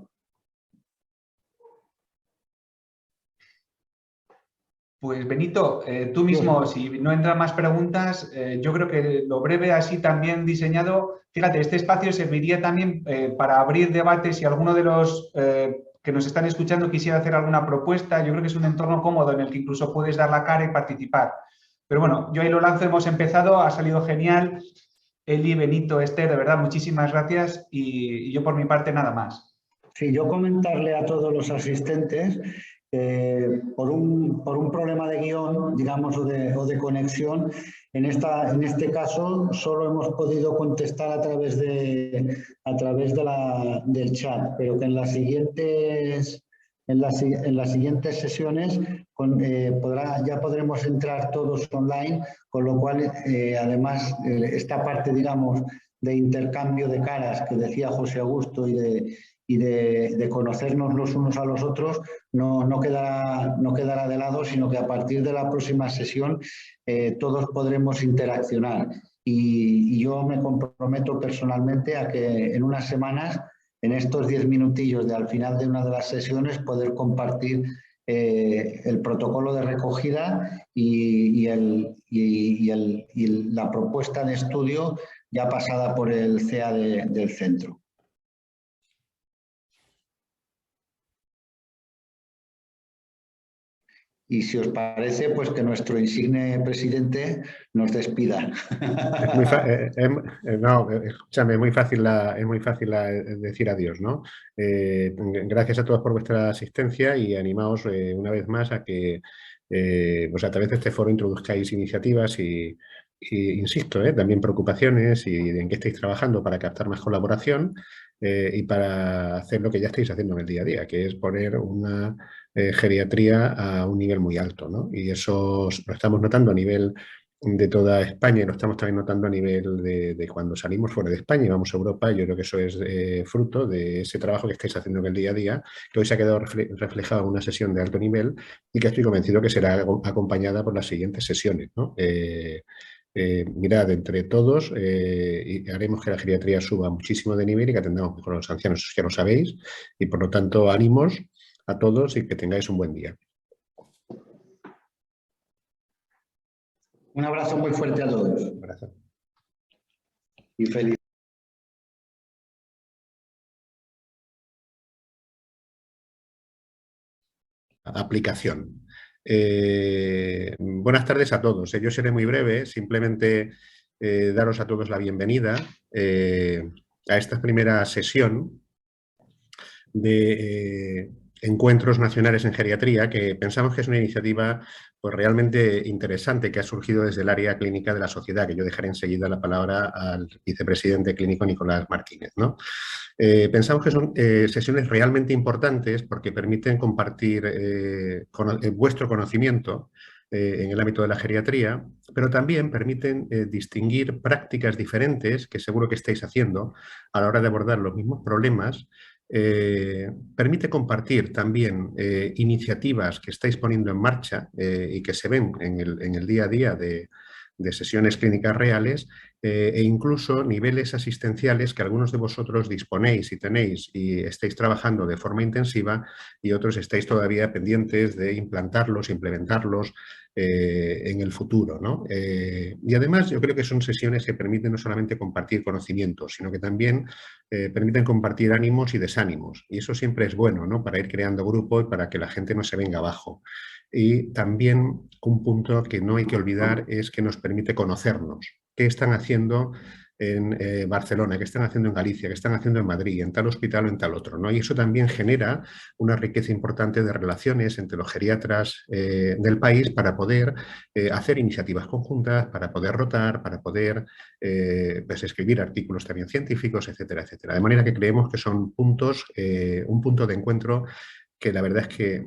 Pues Benito, tú mismo, si no entran más preguntas, yo creo que lo breve así también diseñado, fíjate, este espacio serviría también para abrir debates. Si alguno de los que nos están escuchando quisiera hacer alguna propuesta, yo creo que es un entorno cómodo en el que incluso puedes dar la cara y participar. Pero bueno, yo ahí lo lanzo, hemos empezado, ha salido genial. Eli, Benito, Esther, de verdad, muchísimas gracias y yo por mi parte nada más. Sí, yo comentarle a todos los asistentes por un problema de guión, digamos, o de conexión, en este caso solo hemos podido contestar a través del chat, pero que en las siguientes sesiones ya podremos entrar todos online, con lo cual, además, esta parte, digamos, de intercambio de caras que decía José Augusto y de conocernos los unos a los otros no quedará de lado, sino que a partir de la próxima sesión todos podremos interaccionar. Y yo me comprometo personalmente a que en unas semanas, en estos 10 minutillos al final de una de las sesiones, poder compartir el protocolo de recogida y la propuesta de estudio ya pasada por el CEA del centro. Y si os parece, pues que nuestro insigne presidente nos despida. Escúchame, es muy fácil decir adiós, ¿no? Gracias a todos por vuestra asistencia y animaos una vez más a que pues a través de este foro introduzcáis iniciativas y insisto, también preocupaciones y en qué estáis trabajando para captar más colaboración. y para hacer lo que ya estáis haciendo en el día a día, que es poner una geriatría a un nivel muy alto, ¿no? Y eso lo estamos notando a nivel de toda España y lo estamos también notando a nivel de cuando salimos fuera de España y vamos a Europa. Yo creo que eso es fruto de ese trabajo que estáis haciendo en el día a día, que hoy se ha quedado reflejado en una sesión de alto nivel y que estoy convencido que será acompañada por las siguientes sesiones, ¿no? Mirad, entre todos y haremos que la geriatría suba muchísimo de nivel y que atendamos mejor a los ancianos, ya lo sabéis, y por lo tanto ánimos a todos y que tengáis un buen día. Un abrazo muy fuerte a todos. Un abrazo. Y feliz. Aplicación. Buenas tardes a todos. Yo seré muy breve, simplemente daros a todos la bienvenida a esta primera sesión de encuentros nacionales en geriatría, que pensamos que es una iniciativa pues, realmente interesante que ha surgido desde el área clínica de la sociedad, que yo dejaré enseguida la palabra al vicepresidente clínico Nicolás Martínez, ¿no? Pensamos que son sesiones realmente importantes porque permiten compartir vuestro conocimiento en el ámbito de la geriatría, pero también permiten distinguir prácticas diferentes que seguro que estáis haciendo a la hora de abordar los mismos problemas. Permite compartir también iniciativas que estáis poniendo en marcha y que se ven en el día a día de sesiones clínicas reales e incluso niveles asistenciales que algunos de vosotros disponéis y tenéis y estáis trabajando de forma intensiva y otros estáis todavía pendientes de implantarlos, implementarlos en el futuro, ¿no? Y además yo creo que son sesiones que permiten no solamente compartir conocimientos, sino que también permiten compartir ánimos y desánimos. Y eso siempre es bueno, ¿no? Para ir creando grupo y para que la gente no se venga abajo. Y también un punto que no hay que olvidar es que nos permite conocernos. ¿Qué están haciendo en Barcelona, qué están haciendo en Galicia, qué están haciendo en Madrid, en tal hospital o en tal otro, ¿no? Y eso también genera una riqueza importante de relaciones entre los geriatras del país para poder hacer iniciativas conjuntas, para poder rotar, para poder pues escribir artículos también científicos, etcétera, etcétera. De manera que creemos que son puntos, un punto de encuentro que la verdad es que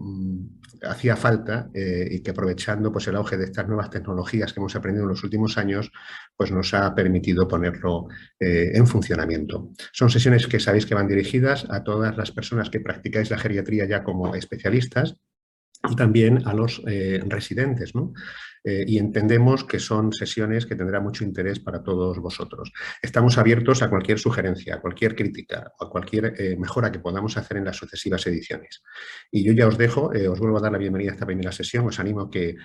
hacía falta y que aprovechando pues, el auge de estas nuevas tecnologías que hemos aprendido en los últimos años, pues nos ha permitido ponerlo en funcionamiento. Son sesiones que sabéis que van dirigidas a todas las personas que practicáis la geriatría ya como especialistas y también a los residentes, ¿no? Y entendemos que son sesiones que tendrán mucho interés para todos vosotros. Estamos abiertos a cualquier sugerencia, a cualquier crítica, a cualquier mejora que podamos hacer en las sucesivas ediciones. Y yo ya os dejo, os vuelvo a dar la bienvenida a esta primera sesión, os animo a que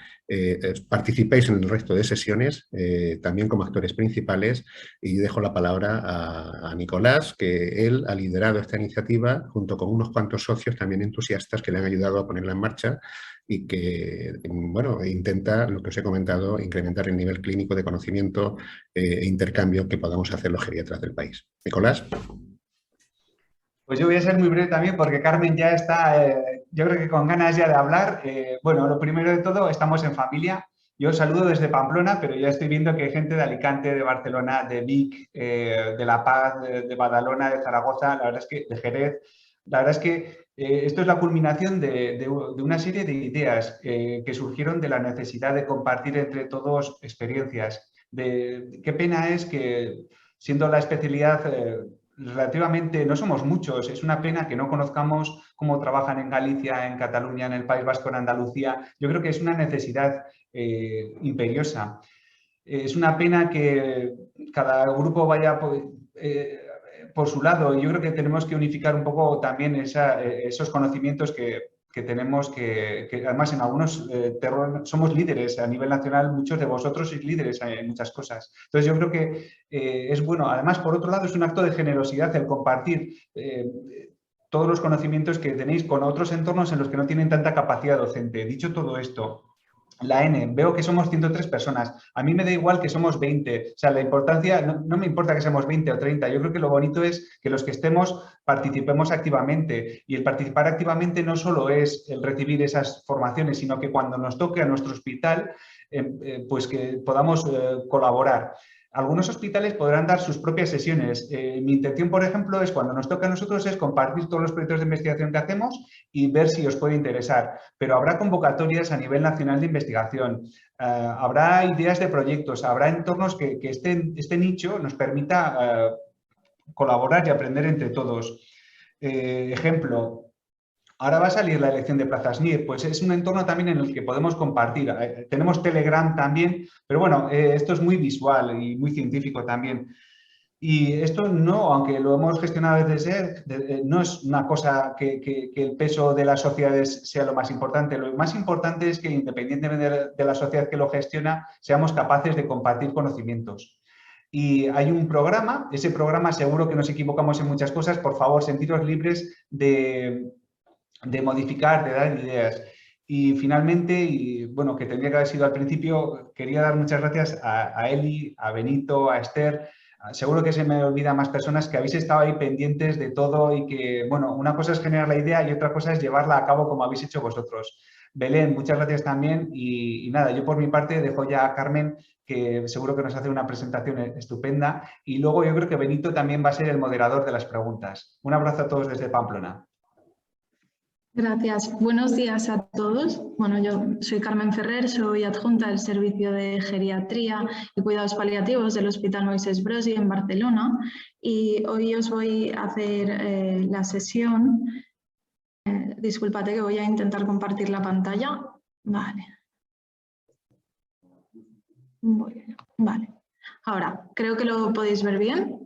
participéis en el resto de sesiones, también como actores principales, y dejo la palabra a Nicolás, que él ha liderado esta iniciativa junto con unos cuantos socios también entusiastas que le han ayudado a ponerla en marcha y que, bueno, intenta, lo que os he comentado, incrementar el nivel clínico de conocimiento e intercambio que podamos hacer los geriatras del país. Nicolás. Pues yo voy a ser muy breve también porque Carmen ya está, yo creo que con ganas ya de hablar. Bueno, lo primero de todo, estamos en familia. Yo os saludo desde Pamplona, pero ya estoy viendo que hay gente de Alicante, de Barcelona, de Vic, de La Paz, de Badalona, de Zaragoza, la verdad es que de Jerez. La verdad es que esto es la culminación de una serie de ideas que surgieron de la necesidad de compartir entre todos experiencias. Qué pena es que, siendo la especialidad relativamente, no somos muchos, es una pena que no conozcamos cómo trabajan en Galicia, en Cataluña, en el País Vasco, en Andalucía. Yo creo que es una necesidad imperiosa. Es una pena que cada grupo vaya por su lado, y yo creo que tenemos que unificar un poco también esos conocimientos que tenemos, que además en algunos somos líderes a nivel nacional, muchos de vosotros sois líderes en muchas cosas. Entonces yo creo que es bueno. Además, por otro lado, es un acto de generosidad el compartir todos los conocimientos que tenéis con otros entornos en los que no tienen tanta capacidad docente. Dicho todo esto, la N, veo que somos 103 personas. A mí me da igual que somos 20. O sea, la importancia, no me importa que seamos 20 o 30. Yo creo que lo bonito es que los que estemos participemos activamente. Y el participar activamente no solo es el recibir esas formaciones, sino que cuando nos toque a nuestro hospital, pues que podamos colaborar. Algunos hospitales podrán dar sus propias sesiones. Mi intención, por ejemplo, es cuando nos toca a nosotros es compartir todos los proyectos de investigación que hacemos y ver si os puede interesar. Pero habrá convocatorias a nivel nacional de investigación, habrá ideas de proyectos, habrá entornos que este nicho nos permita colaborar y aprender entre todos. Ejemplo, ahora va a salir la elección de plazas NIR, pues es un entorno también en el que podemos compartir. Tenemos Telegram también, pero bueno, esto es muy visual y muy científico también. Y esto no, aunque lo hemos gestionado desde SER, no es una cosa que el peso de las sociedades sea lo más importante. Lo más importante es que, independientemente de la sociedad que lo gestiona, seamos capaces de compartir conocimientos. Y hay un programa, ese programa seguro que nos equivocamos en muchas cosas, por favor, sentiros libres de modificar, de dar ideas. Y finalmente, y bueno, que tendría que haber sido al principio, quería dar muchas gracias a Eli, a Benito, a Esther. Seguro que se me olvidan más personas que habéis estado ahí pendientes de todo y que, bueno, una cosa es generar la idea y otra cosa es llevarla a cabo como habéis hecho vosotros. Belén, muchas gracias también y nada, yo por mi parte dejo ya a Carmen, que seguro que nos hace una presentación estupenda, y luego yo creo que Benito también va a ser el moderador de las preguntas. Un abrazo a todos desde Pamplona. Gracias. Buenos días a todos. Bueno, yo soy Carmen Ferrer, soy adjunta del Servicio de Geriatría y Cuidados Paliativos del Hospital Moisés Brossi en Barcelona y hoy os voy a hacer la sesión. Disculpad que voy a intentar compartir la pantalla. Vale. Vale. Ahora, creo que lo podéis ver bien.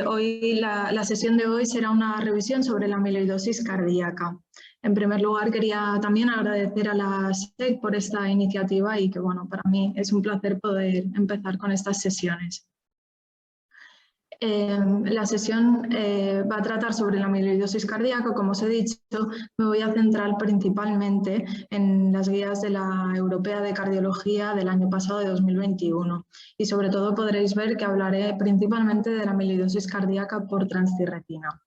Hoy la sesión de hoy será una revisión sobre la amiloidosis cardíaca. En primer lugar, quería también agradecer a la SEC por esta iniciativa y que, bueno, para mí es un placer poder empezar con estas sesiones. La sesión va a tratar sobre la amiloidosis cardíaca. Como os he dicho, me voy a centrar principalmente en las guías de la Europea de Cardiología del año pasado, de 2021. Y sobre todo podréis ver que hablaré principalmente de la amiloidosis cardíaca por transtirretina.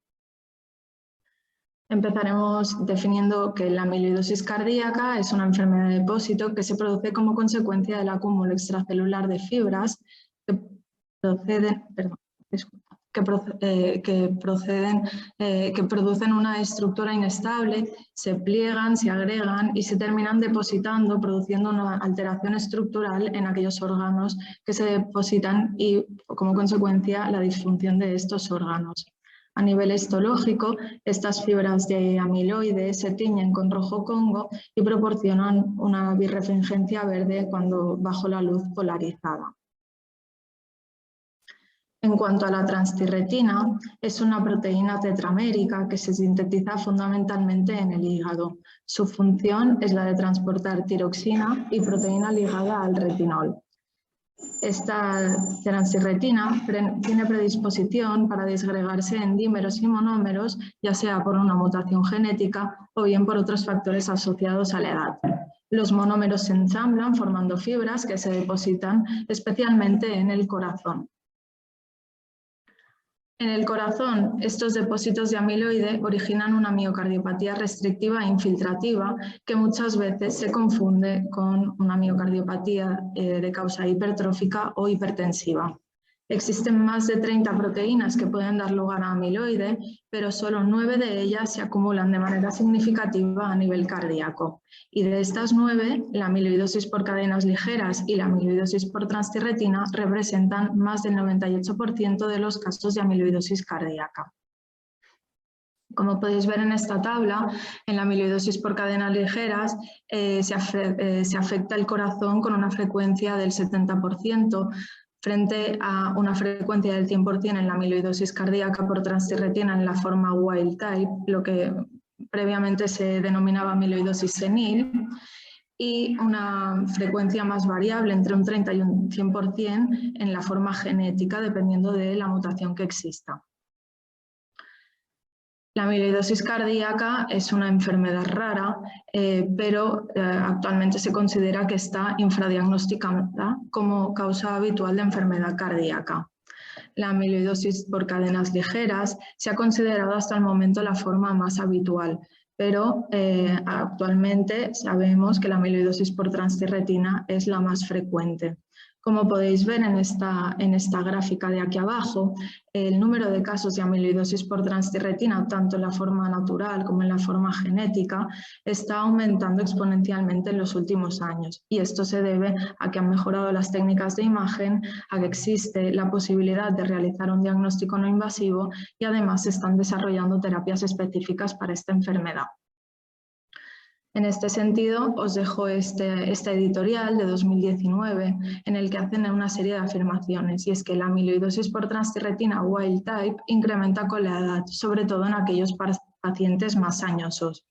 Empezaremos definiendo que la amiloidosis cardíaca es una enfermedad de depósito que se produce como consecuencia del acúmulo extracelular de fibras que producen una estructura inestable, se pliegan, se agregan y se terminan depositando, produciendo una alteración estructural en aquellos órganos que se depositan y, como consecuencia, la disfunción de estos órganos. A nivel histológico, estas fibras de amiloide se tiñen con rojo congo y proporcionan una birrefringencia verde cuando bajo la luz polarizada. En cuanto a la transtirretina, es una proteína tetramérica que se sintetiza fundamentalmente en el hígado. Su función es la de transportar tiroxina y proteína ligada al retinol. Esta transtirretina tiene predisposición para disgregarse en dímeros y monómeros, ya sea por una mutación genética o bien por otros factores asociados a la edad. Los monómeros se ensamblan formando fibras que se depositan especialmente en el corazón. En el corazón, estos depósitos de amiloide originan una miocardiopatía restrictiva e infiltrativa que muchas veces se confunde con una miocardiopatía de causa hipertrófica o hipertensiva. Existen más de 30 proteínas que pueden dar lugar a amiloide, pero solo 9 de ellas se acumulan de manera significativa a nivel cardíaco. Y de estas 9, la amiloidosis por cadenas ligeras y la amiloidosis por transtirretina representan más del 98% de los casos de amiloidosis cardíaca. Como podéis ver en esta tabla, en la amiloidosis por cadenas ligeras se afecta el corazón con una frecuencia del 70%, frente a una frecuencia del 100% en la amiloidosis cardíaca por transtirretina en la forma wild type, lo que previamente se denominaba amiloidosis senil, y una frecuencia más variable entre un 30 y un 100% en la forma genética, dependiendo de la mutación que exista. La amiloidosis cardíaca es una enfermedad rara, pero actualmente se considera que está infradiagnosticada como causa habitual de enfermedad cardíaca. La amiloidosis por cadenas ligeras se ha considerado hasta el momento la forma más habitual, pero actualmente sabemos que la amiloidosis por transtirretina es la más frecuente. Como podéis ver en esta gráfica de aquí abajo, el número de casos de amiloidosis por transtirretina, tanto en la forma natural como en la forma genética, está aumentando exponencialmente en los últimos años. Y esto se debe a que han mejorado las técnicas de imagen, a que existe la posibilidad de realizar un diagnóstico no invasivo y además se están desarrollando terapias específicas para esta enfermedad. En este sentido, os dejo este editorial de 2019 en el que hacen una serie de afirmaciones, y es que la amiloidosis por transtirretina wild type incrementa con la edad, sobre todo en aquellos pacientes más añosos.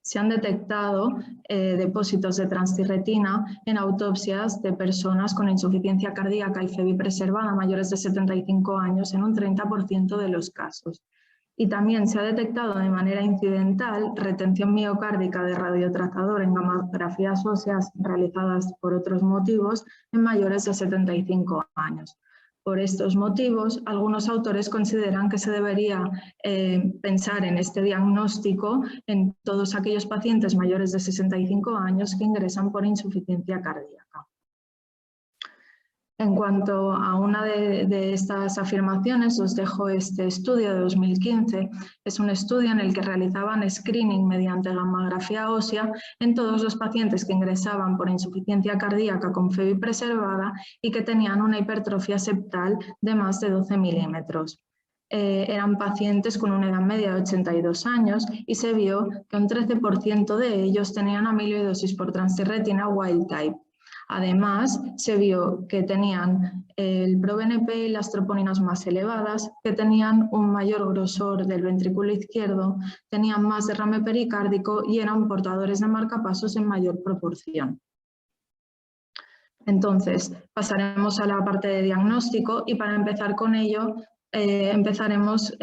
Se han detectado depósitos de transtirretina en autopsias de personas con insuficiencia cardíaca y FEBI preservada mayores de 75 años en un 30% de los casos. Y también se ha detectado de manera incidental retención miocárdica de radiotrazador en gamografías óseas realizadas por otros motivos en mayores de 75 años. Por estos motivos, algunos autores consideran que se debería pensar en este diagnóstico en todos aquellos pacientes mayores de 65 años que ingresan por insuficiencia cardíaca. En cuanto a una de estas afirmaciones, os dejo este estudio de 2015. Es un estudio en el que realizaban screening mediante gamografía ósea en todos los pacientes que ingresaban por insuficiencia cardíaca con FEBI preservada y que tenían una hipertrofia septal de más de 12 milímetros. Eran pacientes con una edad media de 82 años y se vio que un 13% de ellos tenían amiloidosis por transtirretina wild type. Además, se vio que tenían el proBNP y las troponinas más elevadas, que tenían un mayor grosor del ventrículo izquierdo, tenían más derrame pericárdico y eran portadores de marcapasos en mayor proporción. Entonces, pasaremos a la parte de diagnóstico y para empezar con ello, empezaremos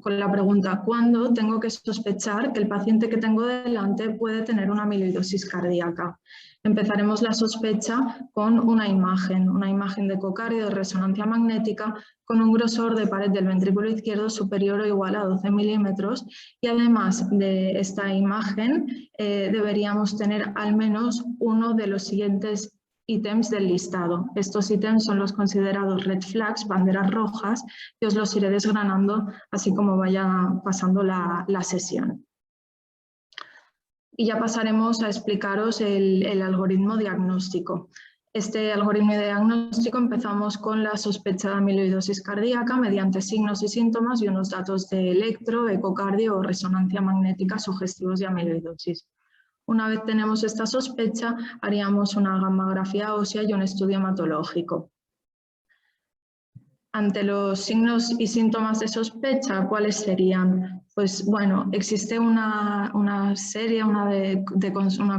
con la pregunta: ¿cuándo tengo que sospechar que el paciente que tengo delante puede tener una amiloidosis cardíaca? Empezaremos la sospecha con una imagen de ecocardio de resonancia magnética con un grosor de pared del ventrículo izquierdo superior o igual a 12 milímetros, y además de esta imagen deberíamos tener al menos uno de los siguientes ítems del listado. Estos ítems son los considerados red flags, banderas rojas, y os los iré desgranando así como vaya pasando la sesión. Y ya pasaremos a explicaros el algoritmo diagnóstico. Este algoritmo de diagnóstico empezamos con la sospecha de amiloidosis cardíaca mediante signos y síntomas y unos datos de electro, ecocardio o resonancia magnética sugestivos de amiloidosis. Una vez tenemos esta sospecha, haríamos una gamografía ósea y un estudio hematológico. Ante los signos y síntomas de sospecha, ¿cuáles serían? Pues bueno, existe una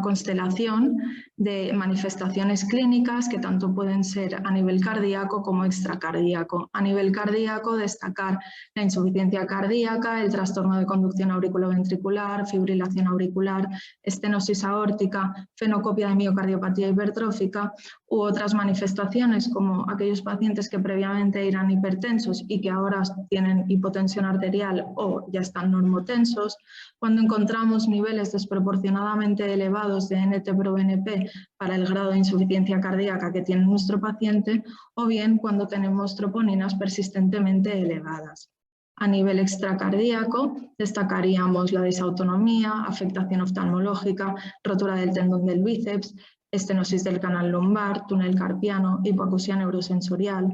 constelación de manifestaciones clínicas que tanto pueden ser a nivel cardíaco como extracardíaco. A nivel cardíaco, destacar la insuficiencia cardíaca, el trastorno de conducción auriculoventricular, fibrilación auricular, estenosis aórtica, fenocopia de miocardiopatía hipertrófica u otras manifestaciones como aquellos pacientes que previamente eran hipertensos y que ahora tienen hipotensión arterial o ya están normotensos. Cuando encontramos niveles desproporcionadamente elevados de NT-proBNP para el grado de insuficiencia cardíaca que tiene nuestro paciente, o bien cuando tenemos troponinas persistentemente elevadas. A nivel extracardíaco, destacaríamos la disautonomía, afectación oftalmológica, rotura del tendón del bíceps, estenosis del canal lumbar, túnel carpiano, hipoacusia neurosensorial.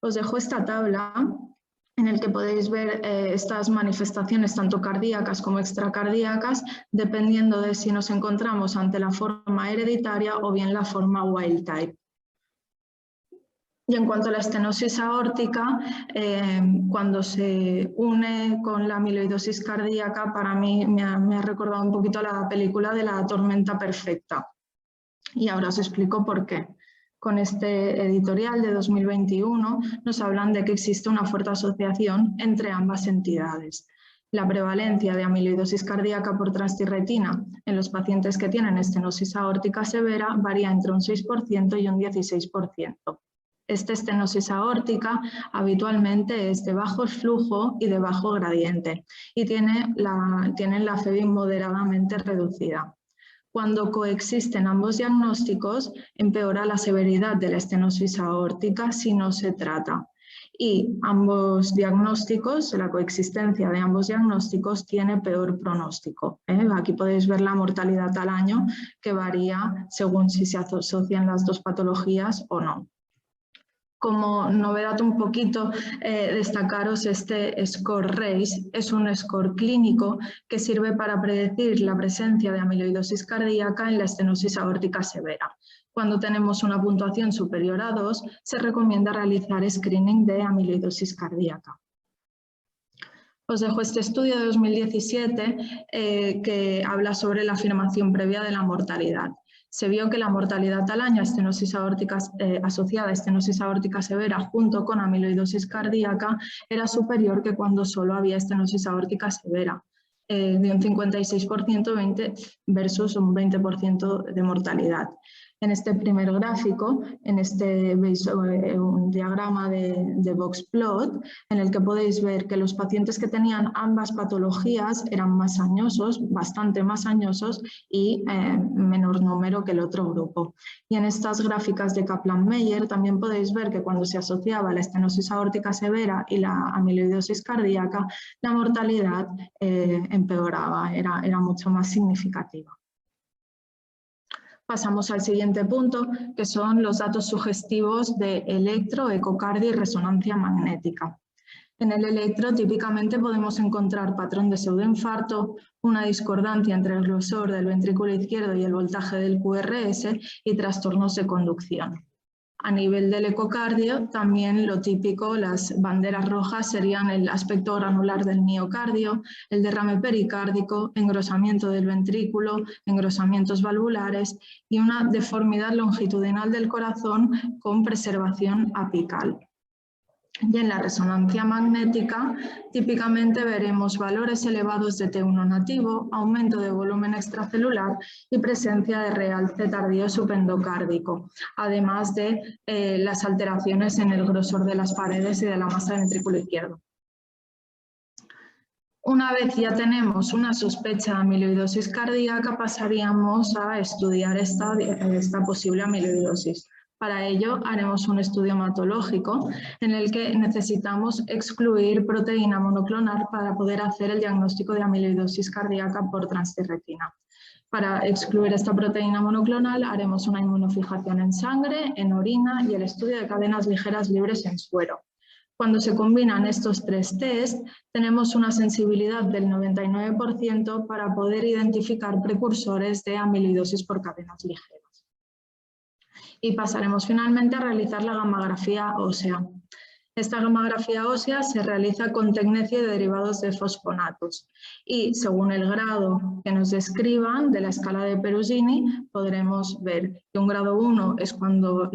Os dejo esta tabla en el que podéis ver estas manifestaciones tanto cardíacas como extracardíacas, dependiendo de si nos encontramos ante la forma hereditaria o bien la forma wild type. Y en cuanto a la estenosis aórtica, cuando se une con la amiloidosis cardíaca, para mí me ha recordado un poquito la película de La tormenta perfecta. Y ahora os explico por qué. Con este editorial de 2021 nos hablan de que existe una fuerte asociación entre ambas entidades. La prevalencia de amiloidosis cardíaca por transtirretina en los pacientes que tienen estenosis aórtica severa varía entre un 6% y un 16%. Esta estenosis aórtica habitualmente es de bajo flujo y de bajo gradiente y tienen la FEBI moderadamente reducida. Cuando coexisten ambos diagnósticos, empeora la severidad de la estenosis aórtica si no se trata. Y ambos diagnósticos, la coexistencia de ambos diagnósticos tiene peor pronóstico. Aquí podéis ver la mortalidad al año que varía según si se asocian las dos patologías o no. Como novedad un poquito, destacaros este score RACE. Es un score clínico que sirve para predecir la presencia de amiloidosis cardíaca en la estenosis aórtica severa. Cuando tenemos una puntuación superior a 2, se recomienda realizar screening de amiloidosis cardíaca. Os dejo este estudio de 2017 que habla sobre la afirmación previa de la mortalidad. Se vio que la mortalidad al año asociada a estenosis aórtica severa junto con amiloidosis cardíaca era superior que cuando solo había estenosis aórtica severa, de un 56% versus un 20% de mortalidad. En este primer gráfico, en este veis un diagrama de box plot, en el que podéis ver que los pacientes que tenían ambas patologías eran más añosos, bastante más añosos y menor número que el otro grupo. Y en estas gráficas de Kaplan-Meier también podéis ver que cuando se asociaba la estenosis aórtica severa y la amiloidosis cardíaca, la mortalidad empeoraba, era mucho más significativa. Pasamos al siguiente punto, que son los datos sugestivos de electro, ecocardio y resonancia magnética. En el electro típicamente podemos encontrar patrón de pseudoinfarto, una discordancia entre el grosor del ventrículo izquierdo y el voltaje del QRS y trastornos de conducción. A nivel del ecocardio, también lo típico, las banderas rojas serían el aspecto granular del miocardio, el derrame pericárdico, engrosamiento del ventrículo, engrosamientos valvulares y una deformidad longitudinal del corazón con preservación apical. Y en la resonancia magnética, típicamente veremos valores elevados de T1 nativo, aumento de volumen extracelular y presencia de realce tardío subendocárdico, además de las alteraciones en el grosor de las paredes y de la masa del ventrículo izquierdo. Una vez ya tenemos una sospecha de amiloidosis cardíaca, pasaríamos a estudiar esta posible amiloidosis. Para ello haremos un estudio hematológico en el que necesitamos excluir proteína monoclonal para poder hacer el diagnóstico de amiloidosis cardíaca por transtirretina. Para excluir esta proteína monoclonal haremos una inmunofijación en sangre, en orina y el estudio de cadenas ligeras libres en suero. Cuando se combinan estos tres test, tenemos una sensibilidad del 99% para poder identificar precursores de amiloidosis por cadenas ligeras. Y pasaremos finalmente a realizar la gammagrafía ósea. Esta gammagrafía ósea se realiza con tecnecio y derivados de fosfonatos y según el grado que nos describan de la escala de Perugini podremos ver que un grado 1 es cuando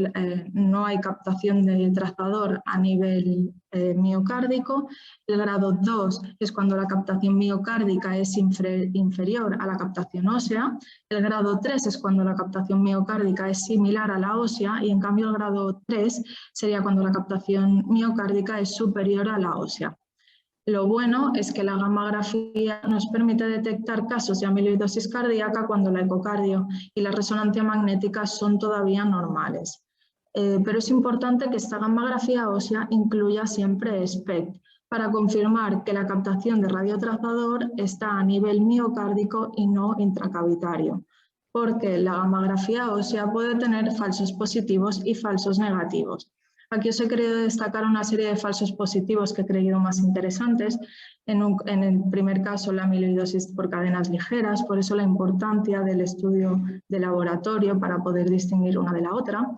no hay captación de trazador a nivel miocárdico, el grado 2 es cuando la captación miocárdica es inferior a la captación ósea, el grado 3 es cuando la captación miocárdica es similar a la ósea y en cambio el grado 3 sería cuando la captación miocárdica es superior a la ósea. Lo bueno es que la gammagrafía nos permite detectar casos de amiloidosis cardíaca cuando la ecocardio y la resonancia magnética son todavía normales. Pero es importante que esta gammagrafía ósea incluya siempre SPECT para confirmar que la captación de radiotrazador está a nivel miocárdico y no intracavitario, porque la gammagrafía ósea puede tener falsos positivos y falsos negativos. Aquí os he querido destacar una serie de falsos positivos que he creído más interesantes. En el primer caso, la amiloidosis por cadenas ligeras, por eso la importancia del estudio de laboratorio para poder distinguir una de la otra.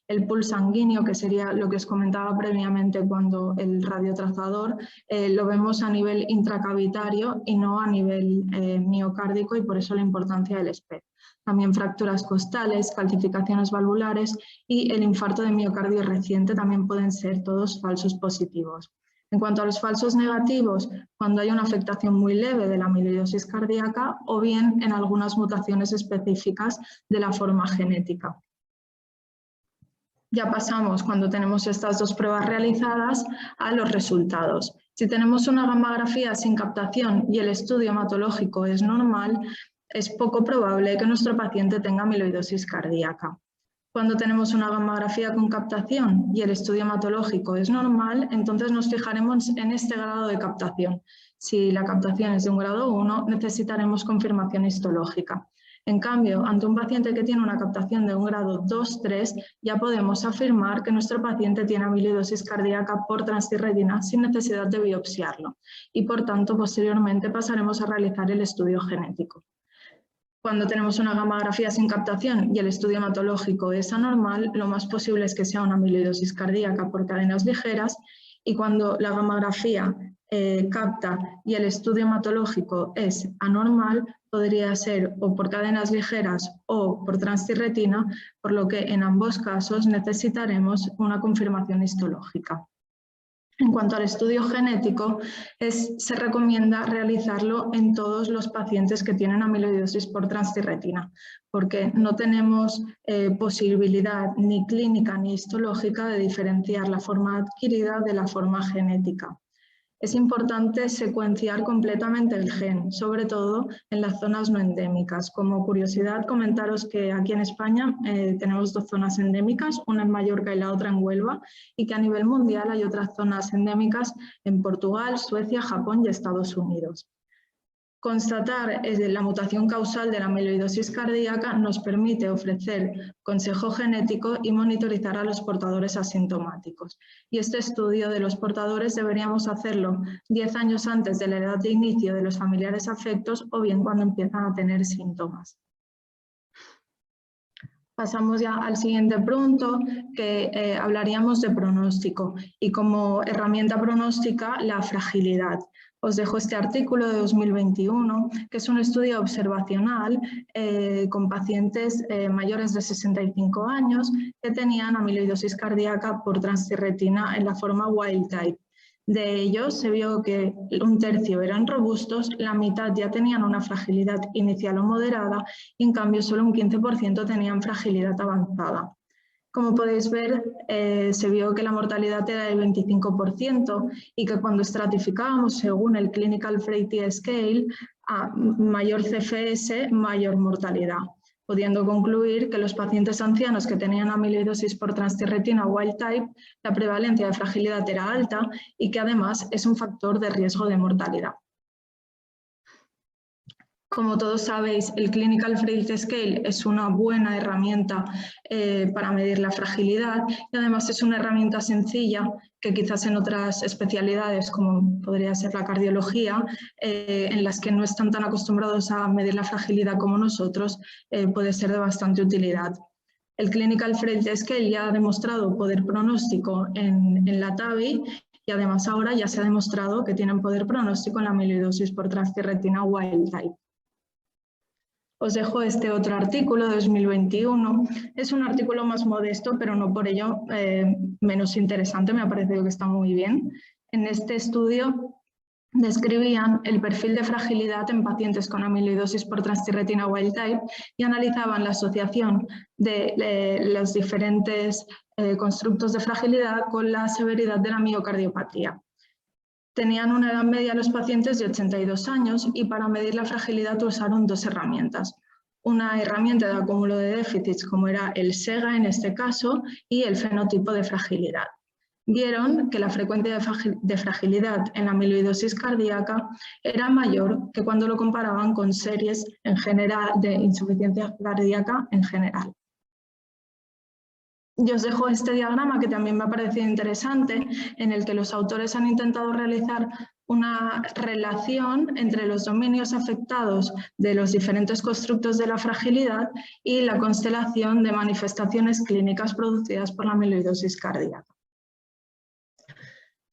El pool sanguíneo, que sería lo que os comentaba previamente cuando el radiotrazador lo vemos a nivel intracavitario y no a nivel miocárdico y por eso la importancia del SPECT. También fracturas costales, calcificaciones valvulares y el infarto de miocardio reciente también pueden ser todos falsos positivos. En cuanto a los falsos negativos, cuando hay una afectación muy leve de la amiloidosis cardíaca o bien en algunas mutaciones específicas de la forma genética. Ya pasamos, cuando tenemos estas dos pruebas realizadas, a los resultados. Si tenemos una gammagrafía sin captación y el estudio hematológico es normal, es poco probable que nuestro paciente tenga amiloidosis cardíaca. Cuando tenemos una gammagrafía con captación y el estudio hematológico es normal, entonces nos fijaremos en este grado de captación. Si la captación es de un grado 1, necesitaremos confirmación histológica. En cambio, ante un paciente que tiene una captación de un grado 2-3, ya podemos afirmar que nuestro paciente tiene amiloidosis cardíaca por transtirretina sin necesidad de biopsiarlo y, por tanto, posteriormente pasaremos a realizar el estudio genético. Cuando tenemos una gammagrafía sin captación y el estudio hematológico es anormal, lo más posible es que sea una amiloidosis cardíaca por cadenas ligeras, y cuando la gammagrafía capta y el estudio hematológico es anormal, podría ser o por cadenas ligeras o por transtirretina, por lo que en ambos casos necesitaremos una confirmación histológica. En cuanto al estudio genético, se recomienda realizarlo en todos los pacientes que tienen amiloidosis por transtirretina, porque no tenemos posibilidad ni clínica ni histológica de diferenciar la forma adquirida de la forma genética. Es importante secuenciar completamente el gen, sobre todo en las zonas no endémicas. Como curiosidad, comentaros que aquí en España tenemos 2 zonas endémicas, una en Mallorca y la otra en Huelva, y que a nivel mundial hay otras zonas endémicas en Portugal, Suecia, Japón y Estados Unidos. Constatar la mutación causal de la amiloidosis cardíaca nos permite ofrecer consejo genético y monitorizar a los portadores asintomáticos. Y este estudio de los portadores deberíamos hacerlo 10 años antes de la edad de inicio de los familiares afectos o bien cuando empiezan a tener síntomas. Pasamos ya al siguiente punto, que hablaríamos de pronóstico y como herramienta pronóstica la fragilidad. Os dejo este artículo de 2021, que es un estudio observacional con pacientes mayores de 65 años que tenían amiloidosis cardíaca por transtirretina en la forma wild type. De ellos se vio que 1/3 eran robustos, la mitad ya tenían una fragilidad inicial o moderada y en cambio solo un 15% tenían fragilidad avanzada. Como podéis ver, se vio que la mortalidad era del 25% y que cuando estratificábamos según el Clinical Frailty Scale, a mayor CFS, mayor mortalidad, pudiendo concluir que los pacientes ancianos que tenían amiloidosis por transtirretina wild type, la prevalencia de fragilidad era alta y que además es un factor de riesgo de mortalidad. Como todos sabéis, el Clinical Frailty Scale es una buena herramienta para medir la fragilidad y además es una herramienta sencilla que quizás en otras especialidades, como podría ser la cardiología, en las que no están tan acostumbrados a medir la fragilidad como nosotros, puede ser de bastante utilidad. El Clinical Frailty Scale ya ha demostrado poder pronóstico en la TAVI y además ahora ya se ha demostrado que tienen poder pronóstico en la amiloidosis por transtirretina wild type. Os dejo este otro artículo de 2021. Es un artículo más modesto, pero no por ello menos interesante, me ha parecido que está muy bien. En este estudio describían el perfil de fragilidad en pacientes con amiloidosis por transtirretina wild type y analizaban la asociación de los diferentes constructos de fragilidad con la severidad de la miocardiopatía. Tenían una edad media los pacientes de 82 años y para medir la fragilidad usaron 2 herramientas. Una herramienta de acúmulo de déficits, como era el SEGA en este caso, y el fenotipo de fragilidad. Vieron que la frecuencia de fragilidad en la amiloidosis cardíaca era mayor que cuando lo comparaban con series en general de insuficiencia cardíaca en general. Yo os dejo este diagrama que también me ha parecido interesante, en el que los autores han intentado realizar una relación entre los dominios afectados de los diferentes constructos de la fragilidad y la constelación de manifestaciones clínicas producidas por la amiloidosis cardíaca.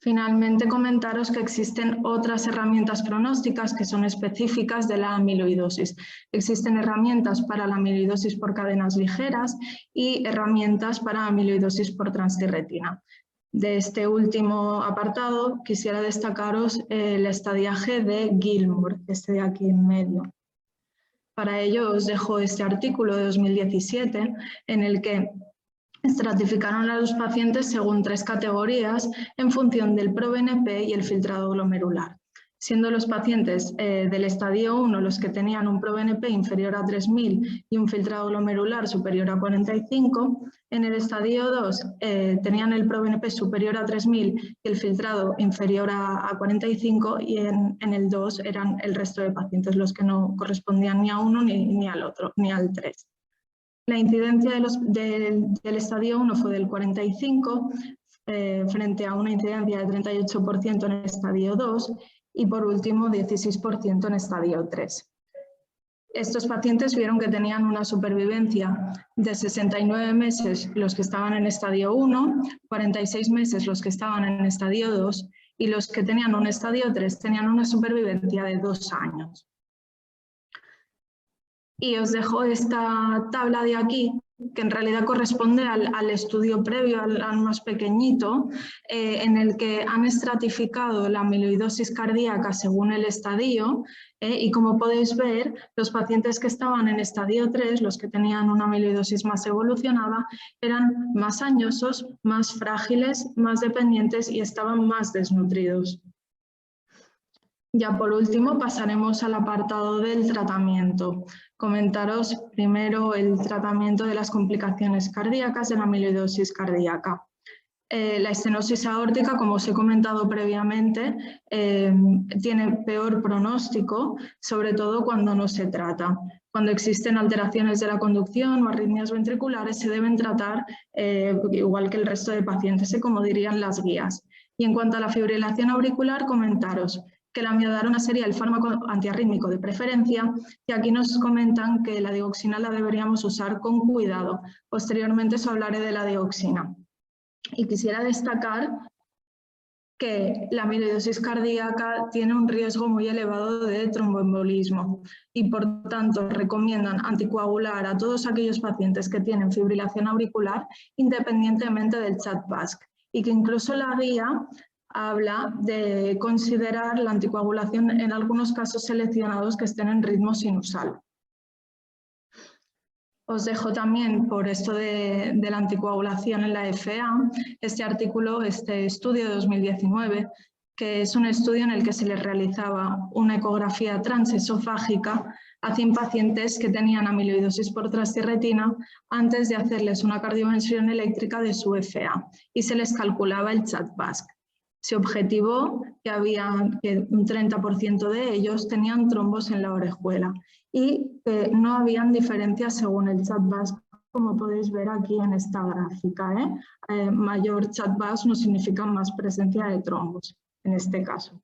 Finalmente, comentaros que existen otras herramientas pronósticas que son específicas de la amiloidosis. Existen herramientas para la amiloidosis por cadenas ligeras y herramientas para amiloidosis por transtirretina. De este último apartado quisiera destacaros el estadiaje de Gilmour, este de aquí en medio. Para ello os dejo este artículo de 2017 en el que estratificaron a los pacientes según 3 categorías en función del ProBNP y el filtrado glomerular. siendo los pacientes del estadio 1 los que tenían un ProBNP inferior a 3.000 y un filtrado glomerular superior a 45, en el estadio 2 tenían el ProBNP superior a 3.000 y el filtrado inferior a 45, y en el 2 eran el resto de pacientes los que no correspondían ni a uno ni al otro, ni al 3. La incidencia del estadio 1 fue del 45, frente a una incidencia de 38% en el estadio 2 y por último 16% en estadio 3. Estos pacientes vieron que tenían una supervivencia de 69 meses los que estaban en estadio 1, 46 meses los que estaban en estadio 2 y los que tenían un estadio 3 tenían una supervivencia de 2 años. Y os dejo esta tabla de aquí, que en realidad corresponde al estudio previo, al más pequeñito, en el que han estratificado la amiloidosis cardíaca según el estadio, y como podéis ver, los pacientes que estaban en estadio 3, los que tenían una amiloidosis más evolucionada, eran más añosos, más frágiles, más dependientes y estaban más desnutridos. Ya por último pasaremos al apartado del tratamiento. Comentaros primero el tratamiento de las complicaciones cardíacas de la amiloidosis cardíaca. La estenosis aórtica, como os he comentado previamente, tiene peor pronóstico, sobre todo cuando no se trata. Cuando existen alteraciones de la conducción o arritmias ventriculares se deben tratar igual que el resto de pacientes, como dirían las guías. Y en cuanto a la fibrilación auricular, comentaros que la amiodarona sería el fármaco antiarrítmico de preferencia, y aquí nos comentan que la dioxina la deberíamos usar con cuidado. Posteriormente os hablaré de la dioxina. Y quisiera destacar que la amiloidosis cardíaca tiene un riesgo muy elevado de tromboembolismo y por tanto recomiendan anticoagular a todos aquellos pacientes que tienen fibrilación auricular independientemente del CHA2-VASc, y que incluso la guía habla de considerar la anticoagulación en algunos casos seleccionados que estén en ritmo sinusal. Os dejo también, por esto de la anticoagulación en la FA, este artículo, este estudio de 2019, que es un estudio en el que se les realizaba una ecografía transesofágica a 100 pacientes que tenían amiloidosis por trastirretina antes de hacerles una cardiovención eléctrica de su FA y se les calculaba el CHA2-VASc. Se objetivó que un 30% de ellos tenían trombos en la orejuela y que no habían diferencias según el CHA2-VASc, como podéis ver aquí en esta gráfica. Mayor CHA2-VASc no significa más presencia de trombos, en este caso.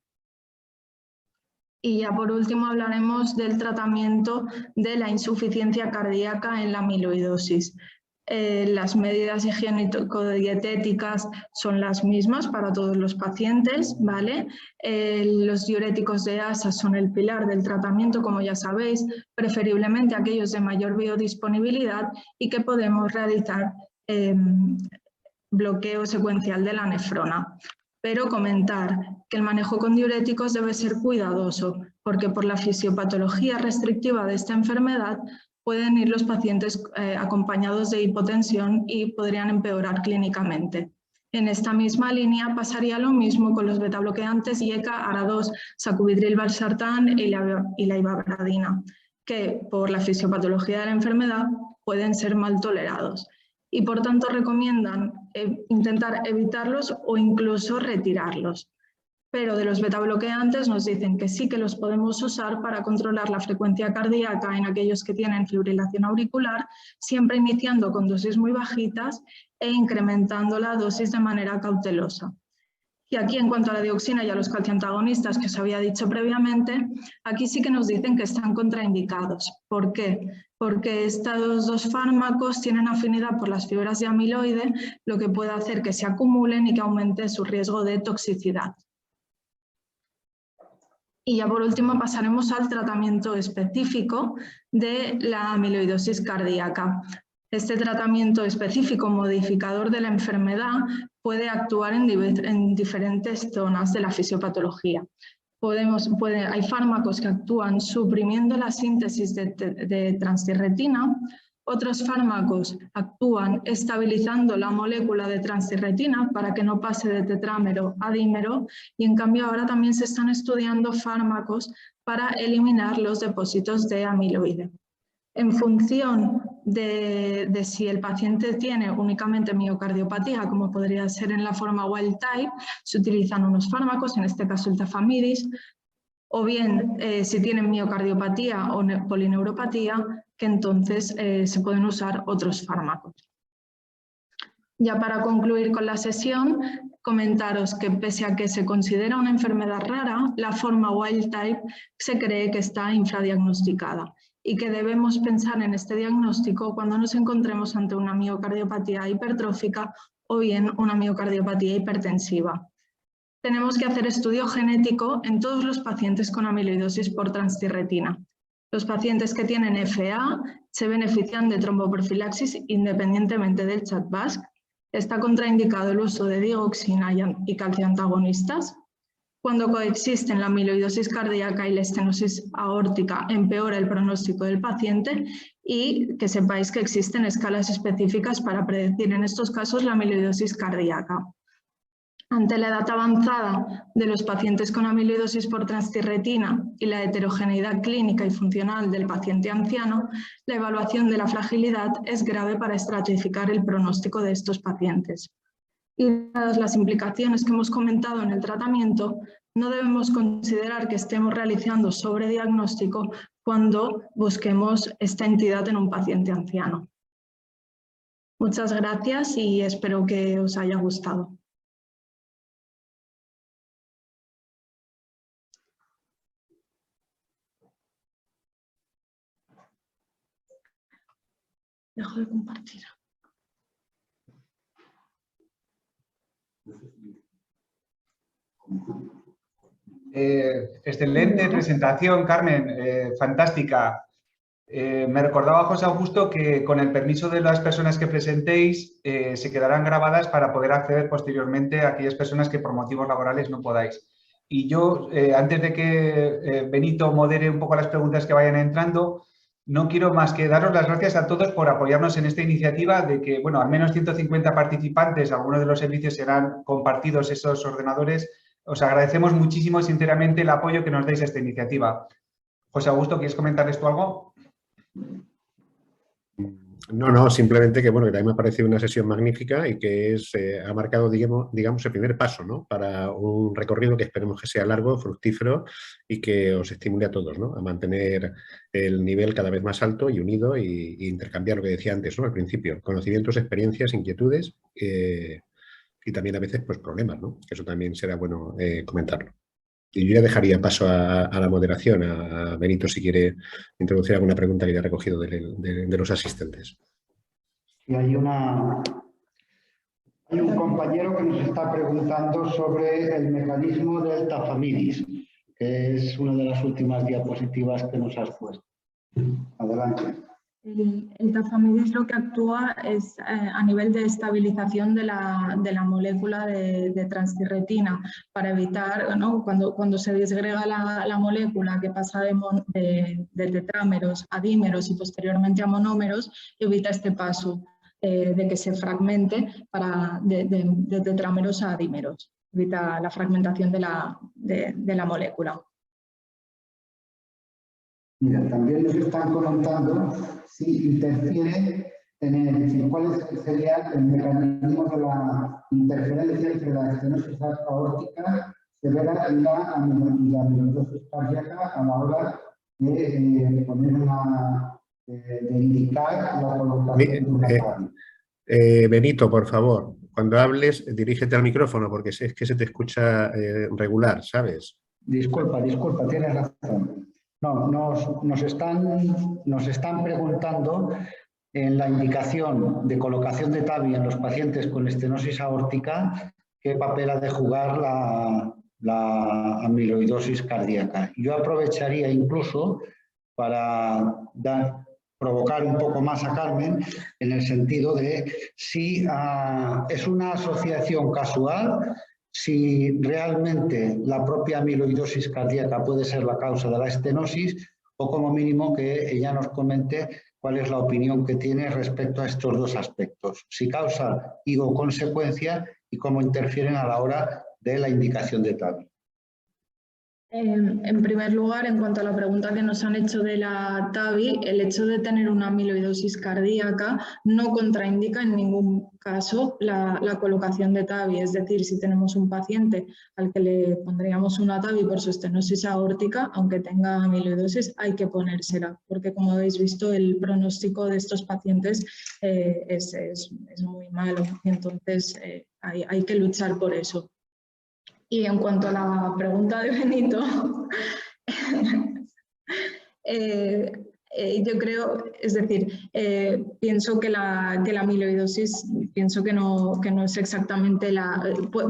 Y ya por último hablaremos del tratamiento de la insuficiencia cardíaca en la amiloidosis. Las medidas higiénico-dietéticas son las mismas para todos los pacientes, ¿vale? Los diuréticos de ASA son el pilar del tratamiento, como ya sabéis, preferiblemente aquellos de mayor biodisponibilidad y que podemos realizar bloqueo secuencial de la nefrona. Pero comentar que el manejo con diuréticos debe ser cuidadoso, porque por la fisiopatología restrictiva de esta enfermedad pueden ir los pacientes acompañados de hipotensión y podrían empeorar clínicamente. En esta misma línea pasaría lo mismo con los betabloqueantes IECA, ARA2, sacubitril/valsartán y la ivabradina, que por la fisiopatología de la enfermedad pueden ser mal tolerados y por tanto recomiendan intentar evitarlos o incluso retirarlos. Pero de los betabloqueantes nos dicen que sí que los podemos usar para controlar la frecuencia cardíaca en aquellos que tienen fibrilación auricular, siempre iniciando con dosis muy bajitas e incrementando la dosis de manera cautelosa. Y aquí, en cuanto a la dioxina y a los calciantagonistas que os había dicho previamente, aquí sí que nos dicen que están contraindicados. ¿Por qué? Porque estos dos fármacos tienen afinidad por las fibras de amiloide, lo que puede hacer que se acumulen y que aumente su riesgo de toxicidad. Y ya por último pasaremos al tratamiento específico de la amiloidosis cardíaca. Este tratamiento específico modificador de la enfermedad puede actuar en diferentes zonas de la fisiopatología. Hay fármacos que actúan suprimiendo la síntesis de transtirretina, Otros fármacos actúan estabilizando la molécula de transtirretina para que no pase de tetrámero a dímero y en cambio ahora también se están estudiando fármacos para eliminar los depósitos de amiloide. En función de si el paciente tiene únicamente miocardiopatía, como podría ser en la forma wild type, se utilizan unos fármacos, en este caso el tafamidis, o bien si tienen miocardiopatía o polineuropatía, que entonces se pueden usar otros fármacos. Ya para concluir con la sesión, comentaros que pese a que se considera una enfermedad rara, la forma wild type se cree que está infradiagnosticada y que debemos pensar en este diagnóstico cuando nos encontremos ante una miocardiopatía hipertrófica o bien una miocardiopatía hipertensiva. Tenemos que hacer estudio genético en todos los pacientes con amiloidosis por transtirretina. Los pacientes que tienen FA se benefician de tromboprofilaxis independientemente del chat-BASC. Está contraindicado el uso de digoxina y calcio antagonistas. Cuando coexisten la amiloidosis cardíaca y la estenosis aórtica, empeora el pronóstico del paciente y que sepáis que existen escalas específicas para predecir en estos casos la amiloidosis cardíaca. Ante la edad avanzada de los pacientes con amiloidosis por transtirretina y la heterogeneidad clínica y funcional del paciente anciano, la evaluación de la fragilidad es grave para estratificar el pronóstico de estos pacientes. Y dadas las implicaciones que hemos comentado en el tratamiento, no debemos considerar que estemos realizando sobrediagnóstico cuando busquemos esta entidad en un paciente anciano. Muchas gracias y espero que os haya gustado. Dejo de compartir. Excelente presentación, Carmen, fantástica. Me recordaba José Augusto que con el permiso de las personas que presentéis se quedarán grabadas para poder acceder posteriormente a aquellas personas que por motivos laborales no podáis. Y yo, antes de que Benito modere un poco las preguntas que vayan entrando, no quiero más que daros las gracias a todos por apoyarnos en esta iniciativa de que, bueno, al menos 150 participantes, algunos de los servicios serán compartidos esos ordenadores. Os agradecemos muchísimo, sinceramente, el apoyo que nos dais a esta iniciativa. José Augusto, ¿quieres comentarles tú algo? No, simplemente que, bueno, que también me ha parecido una sesión magnífica y que ha marcado, digamos, el primer paso, ¿no?, para un recorrido que esperemos que sea largo, fructífero y que os estimule a todos, ¿no?, a mantener el nivel cada vez más alto y unido y intercambiar lo que decía antes, ¿no?, al principio, conocimientos, experiencias, inquietudes y también a veces, pues, problemas, ¿no?, que eso también será bueno comentarlo. Y yo ya dejaría paso a la moderación, a Benito, si quiere introducir alguna pregunta que haya recogido de los asistentes. Y hay un compañero que nos está preguntando sobre el mecanismo del tafamidis, que es una de las últimas diapositivas que nos has puesto. Adelante. El tafamidis lo que actúa es a nivel de estabilización de la molécula de transtirretina para evitar, ¿no?, cuando se disgrega la molécula que pasa de tetrámeros a dímeros y posteriormente a monómeros, evita este paso de que se fragmente de tetrámeros a dímeros, evita la fragmentación de la molécula. Mira, también nos están comentando si interfiere cuál sería el mecanismo de la interferencia entre la estenosis aórtica severa y la amiloidosis cardíaca a la hora de indicar la colocación de una radio. Benito, por favor, cuando hables, dirígete al micrófono porque es que se te escucha regular, ¿sabes? Disculpa, tienes razón. No, nos están preguntando en la indicación de colocación de TAVI en los pacientes con estenosis aórtica, qué papel ha de jugar la amiloidosis cardíaca. Yo aprovecharía incluso para provocar un poco más a Carmen en el sentido de si es una asociación casual, si realmente la propia amiloidosis cardíaca puede ser la causa de la estenosis o como mínimo que ella nos comente cuál es la opinión que tiene respecto a estos dos aspectos, si causa y o consecuencia y cómo interfieren a la hora de la indicación de TAVI. En primer lugar, en cuanto a la pregunta que nos han hecho de la TAVI, el hecho de tener una amiloidosis cardíaca no contraindica en ningún caso la colocación de TAVI. Es decir, si tenemos un paciente al que le pondríamos una TAVI por su estenosis aórtica, aunque tenga amiloidosis, hay que ponérsela, porque como habéis visto, el pronóstico de estos pacientes es muy malo. Entonces, hay que luchar por eso. Y en cuanto a la pregunta de Benito, yo creo, es decir, pienso que la amiloidosis, pienso que no es exactamente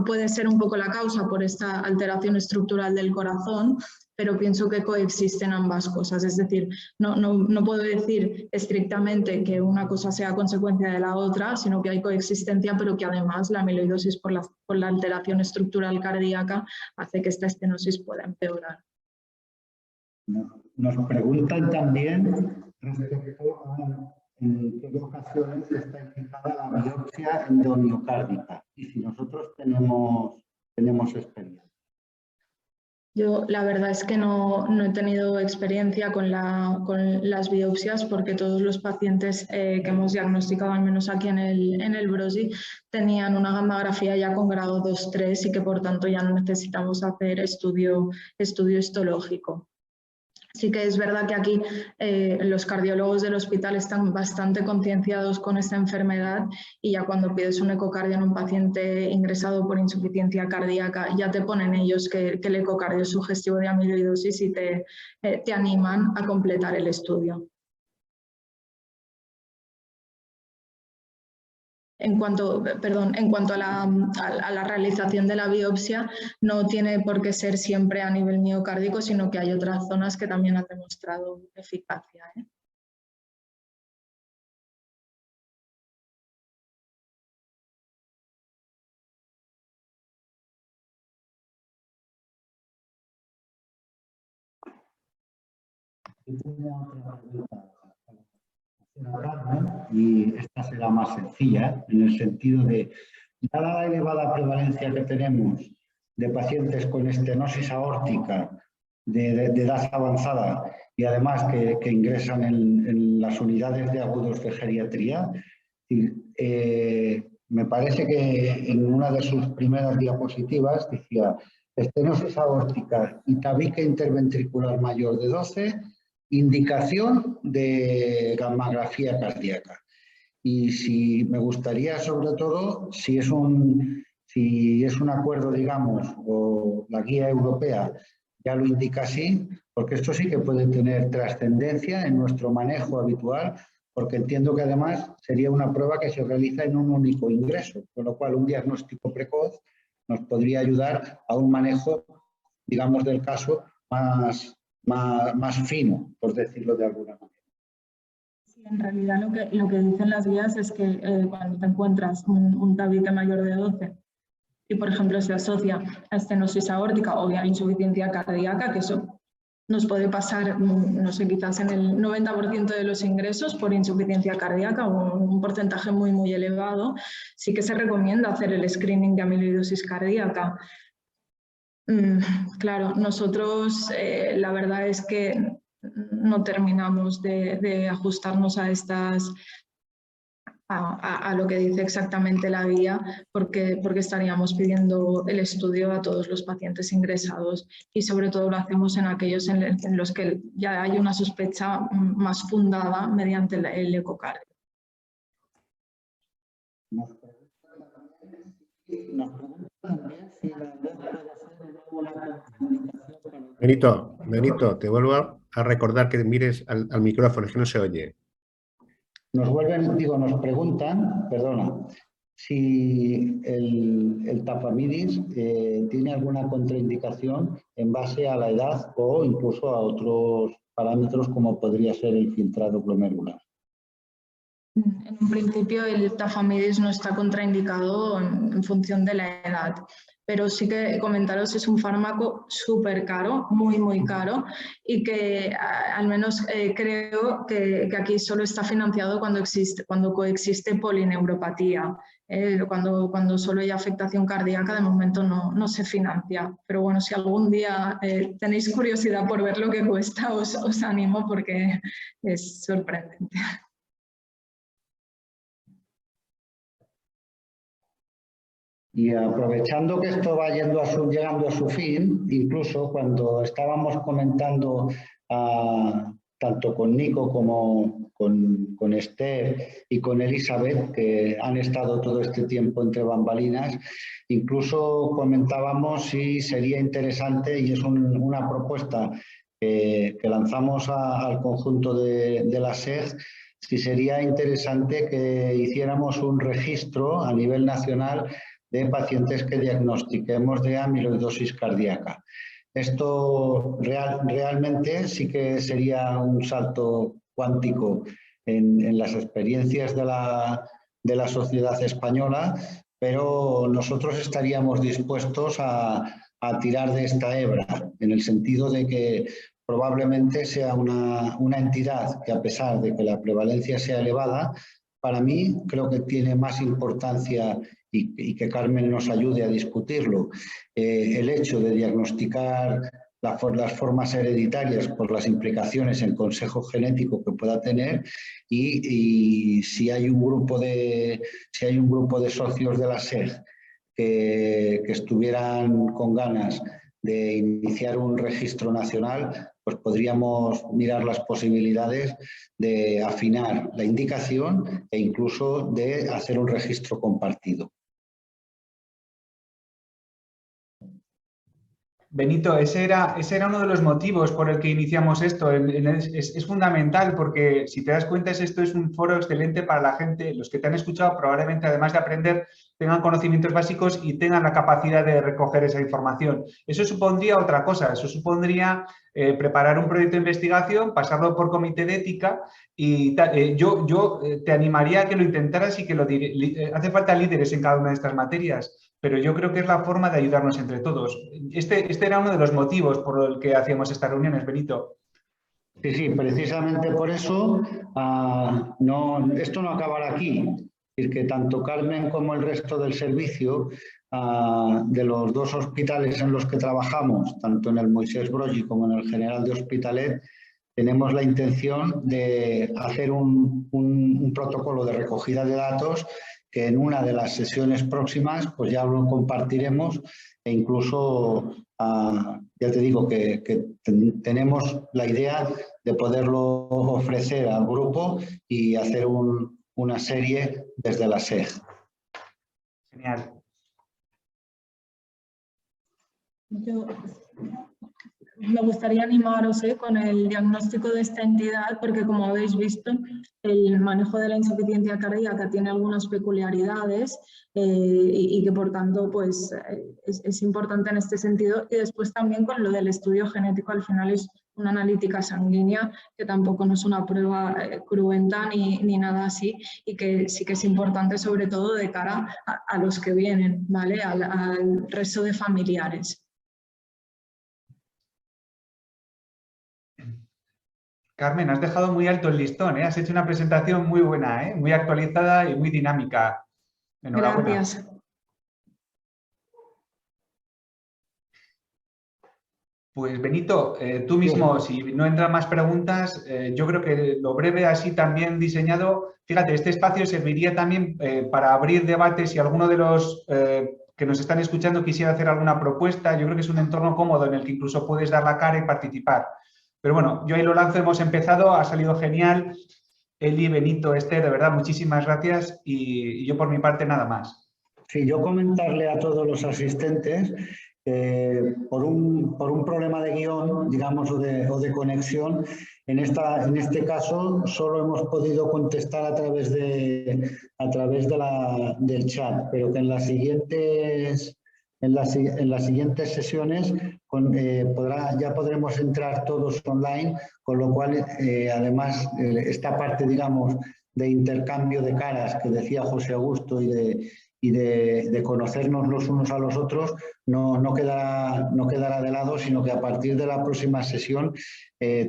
puede ser un poco la causa por esta alteración estructural del corazón, pero pienso que coexisten ambas cosas. Es decir, no puedo decir estrictamente que una cosa sea consecuencia de la otra, sino que hay coexistencia, pero que además la amiloidosis por la alteración estructural cardíaca hace que esta estenosis pueda empeorar. Nos preguntan también respecto a en qué ocasiones está indicada la biopsia endomiocárdica y si nosotros tenemos experiencia. Yo la verdad es que no he tenido experiencia con las biopsias porque todos los pacientes que hemos diagnosticado, al menos aquí en el BROSI, tenían una gammagrafía ya con grado 2-3 y que por tanto ya no necesitamos hacer estudio histológico. Sí que es verdad que aquí los cardiólogos del hospital están bastante concienciados con esta enfermedad y ya cuando pides un ecocardio en un paciente ingresado por insuficiencia cardíaca ya te ponen ellos que el ecocardio es sugestivo de amiloidosis y te animan a completar el estudio. En cuanto a la realización de la biopsia, no tiene por qué ser siempre a nivel miocárdico, sino que hay otras zonas que también han demostrado eficacia. Yo tenía otra pregunta y esta será más sencilla en el sentido de, dada la elevada prevalencia que tenemos de pacientes con estenosis aórtica de edad avanzada y además que ingresan en las unidades de agudos de geriatría, me parece que en una de sus primeras diapositivas decía estenosis aórtica y tabique interventricular mayor de 12, indicación de gammografía cardíaca. Y si me gustaría, sobre todo, si es un acuerdo, digamos, o la guía europea ya lo indica así, porque esto sí que puede tener trascendencia en nuestro manejo habitual, porque entiendo que además sería una prueba que se realiza en un único ingreso, con lo cual un diagnóstico precoz nos podría ayudar a un manejo, digamos, del caso más fino, por decirlo de alguna manera. Sí, en realidad lo que dicen las guías es que cuando te encuentras un tabique mayor de 12 y, por ejemplo, se asocia a estenosis aórtica o a insuficiencia cardíaca, que eso nos puede pasar, no sé, quizás en el 90% de los ingresos por insuficiencia cardíaca o un porcentaje muy, muy elevado, sí que se recomienda hacer el screening de amiloidosis cardíaca. Claro, nosotros la verdad es que no terminamos de ajustarnos a lo que dice exactamente la guía, porque estaríamos pidiendo el estudio a todos los pacientes ingresados y sobre todo lo hacemos en aquellos en los que ya hay una sospecha más fundada mediante el ecocardio. Nos preguntan también si la web puede ser una contraindicación. Benito, te vuelvo a recordar que mires al micrófono, es que no se oye. Nos preguntan, perdona, si el tafamidis tiene alguna contraindicación en base a la edad o incluso a otros parámetros como podría ser el filtrado glomerular. En un principio el tafamidis no está contraindicado en función de la edad. pero sí que comentaros, es un fármaco súper caro, muy caro, y que al menos creo que aquí solo está financiado cuando coexiste polineuropatía. Cuando solo hay afectación cardíaca, de momento no se financia. Pero bueno, si algún día tenéis curiosidad por ver lo que cuesta, os animo porque es sorprendente. Y aprovechando que esto va llegando a su fin, incluso cuando estábamos comentando tanto con Nico como con Esther y con Elizabeth, que han estado todo este tiempo entre bambalinas, incluso comentábamos si sería interesante, y es una propuesta que lanzamos al conjunto de la SEG, si sería interesante que hiciéramos un registro a nivel nacional de pacientes que diagnostiquemos de amiloidosis cardíaca. Esto realmente sí que sería un salto cuántico en las experiencias de la sociedad española, pero nosotros estaríamos dispuestos a tirar de esta hebra, en el sentido de que probablemente sea una entidad que, a pesar de que la prevalencia sea elevada, para mí creo que tiene más importancia, y que Carmen nos ayude a discutirlo, el hecho de diagnosticar las formas hereditarias por las implicaciones en consejo genético que pueda tener, y si hay un grupo de socios de la SEG que estuvieran con ganas de iniciar un registro nacional, pues podríamos mirar las posibilidades de afinar la indicación e incluso de hacer un registro compartido. Benito, ese era uno de los motivos por el que iniciamos esto. Es fundamental porque, si te das cuenta, esto es un foro excelente para la gente. Los que te han escuchado probablemente, además de aprender, tengan conocimientos básicos y tengan la capacidad de recoger esa información. Eso supondría otra cosa. Eso supondría preparar un proyecto de investigación, pasarlo por comité de ética y yo te animaría a que lo intentaras y que hace falta líderes en cada una de estas materias. Pero yo creo que es la forma de ayudarnos entre todos. Este era uno de los motivos por el que hacíamos estas reuniones, Benito. Sí, precisamente por eso esto no acabará aquí. Es decir, que tanto Carmen como el resto del servicio de los dos hospitales en los que trabajamos, tanto en el Moisés Broggi como en el General de Hospitalet, tenemos la intención de hacer un protocolo de recogida de datos que en una de las sesiones próximas pues ya lo compartiremos, e incluso ya te digo que tenemos la idea de poderlo ofrecer al grupo y hacer una serie desde la SEG. Genial. Me gustaría animaros con el diagnóstico de esta entidad, porque como habéis visto, el manejo de la insuficiencia cardíaca tiene algunas peculiaridades y que por tanto pues, es importante en este sentido. Y después también con lo del estudio genético, al final es una analítica sanguínea que tampoco no es una prueba cruenta ni nada así, y que sí que es importante sobre todo de cara a los que vienen, ¿vale? Al resto de familiares. Carmen, has dejado muy alto el listón, ¿eh? Has hecho una presentación muy buena, ¿eh? Muy actualizada y muy dinámica. Enhorabuena. Gracias. Pues Benito, tú mismo, si no entran más preguntas, yo creo que lo breve así también diseñado, fíjate, este espacio serviría también para abrir debates. Si alguno de los que nos están escuchando quisiera hacer alguna propuesta, yo creo que es un entorno cómodo en el que incluso puedes dar la cara y participar. Pero bueno, yo ahí lo lanzo, hemos empezado, ha salido genial. Eli, Benito, Esther, de verdad, muchísimas gracias y yo por mi parte nada más. Sí, yo comentarle a todos los asistentes por un problema de guión, digamos, o de conexión, en este caso solo hemos podido contestar a través del chat, pero que en las siguientes sesiones ya podremos entrar todos online, con lo cual además esta parte, digamos, de intercambio de caras que decía José Augusto y de conocernos los unos a los otros, no quedará de lado, sino que a partir de la próxima sesión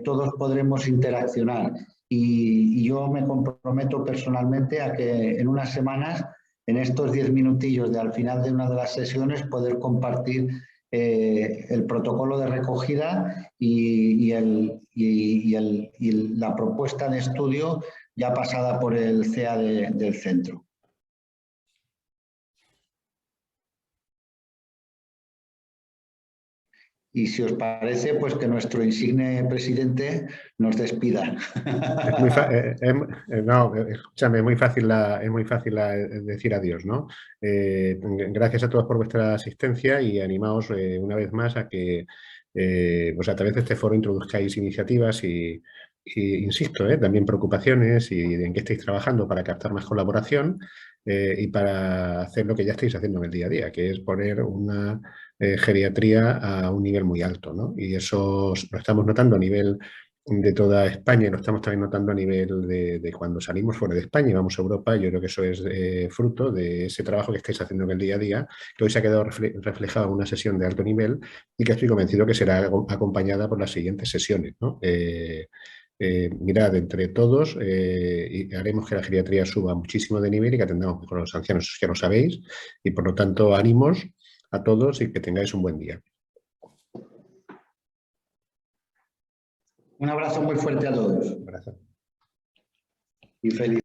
todos podremos interaccionar. Y yo me comprometo personalmente a que en unas semanas, en estos 10 minutillos al final de una de las sesiones, poder compartir el protocolo de recogida y la propuesta de estudio ya pasada por el CEA del centro. Y si os parece, pues que nuestro insigne presidente nos despida. Escúchame, es muy fácil decir adiós, ¿no? Gracias a todos por vuestra asistencia y animaos una vez más a que pues a través de este foro introduzcáis iniciativas y insisto, también preocupaciones y en qué estáis trabajando para captar más colaboración y para hacer lo que ya estáis haciendo en el día a día, que es poner una geriatría a un nivel muy alto, ¿no? Y eso lo estamos notando a nivel de toda España y lo estamos también notando a nivel de cuando salimos fuera de España y vamos a Europa. Yo creo que eso es fruto de ese trabajo que estáis haciendo en el día a día, que hoy se ha quedado reflejado en una sesión de alto nivel y que estoy convencido que será acompañada por las siguientes sesiones, ¿no? Mirad, entre todos y haremos que la geriatría suba muchísimo de nivel y que atendamos mejor a los ancianos, eso ya lo sabéis, y por lo tanto ánimos a todos y que tengáis un buen día. Un abrazo muy fuerte a todos. Un abrazo. Y feliz.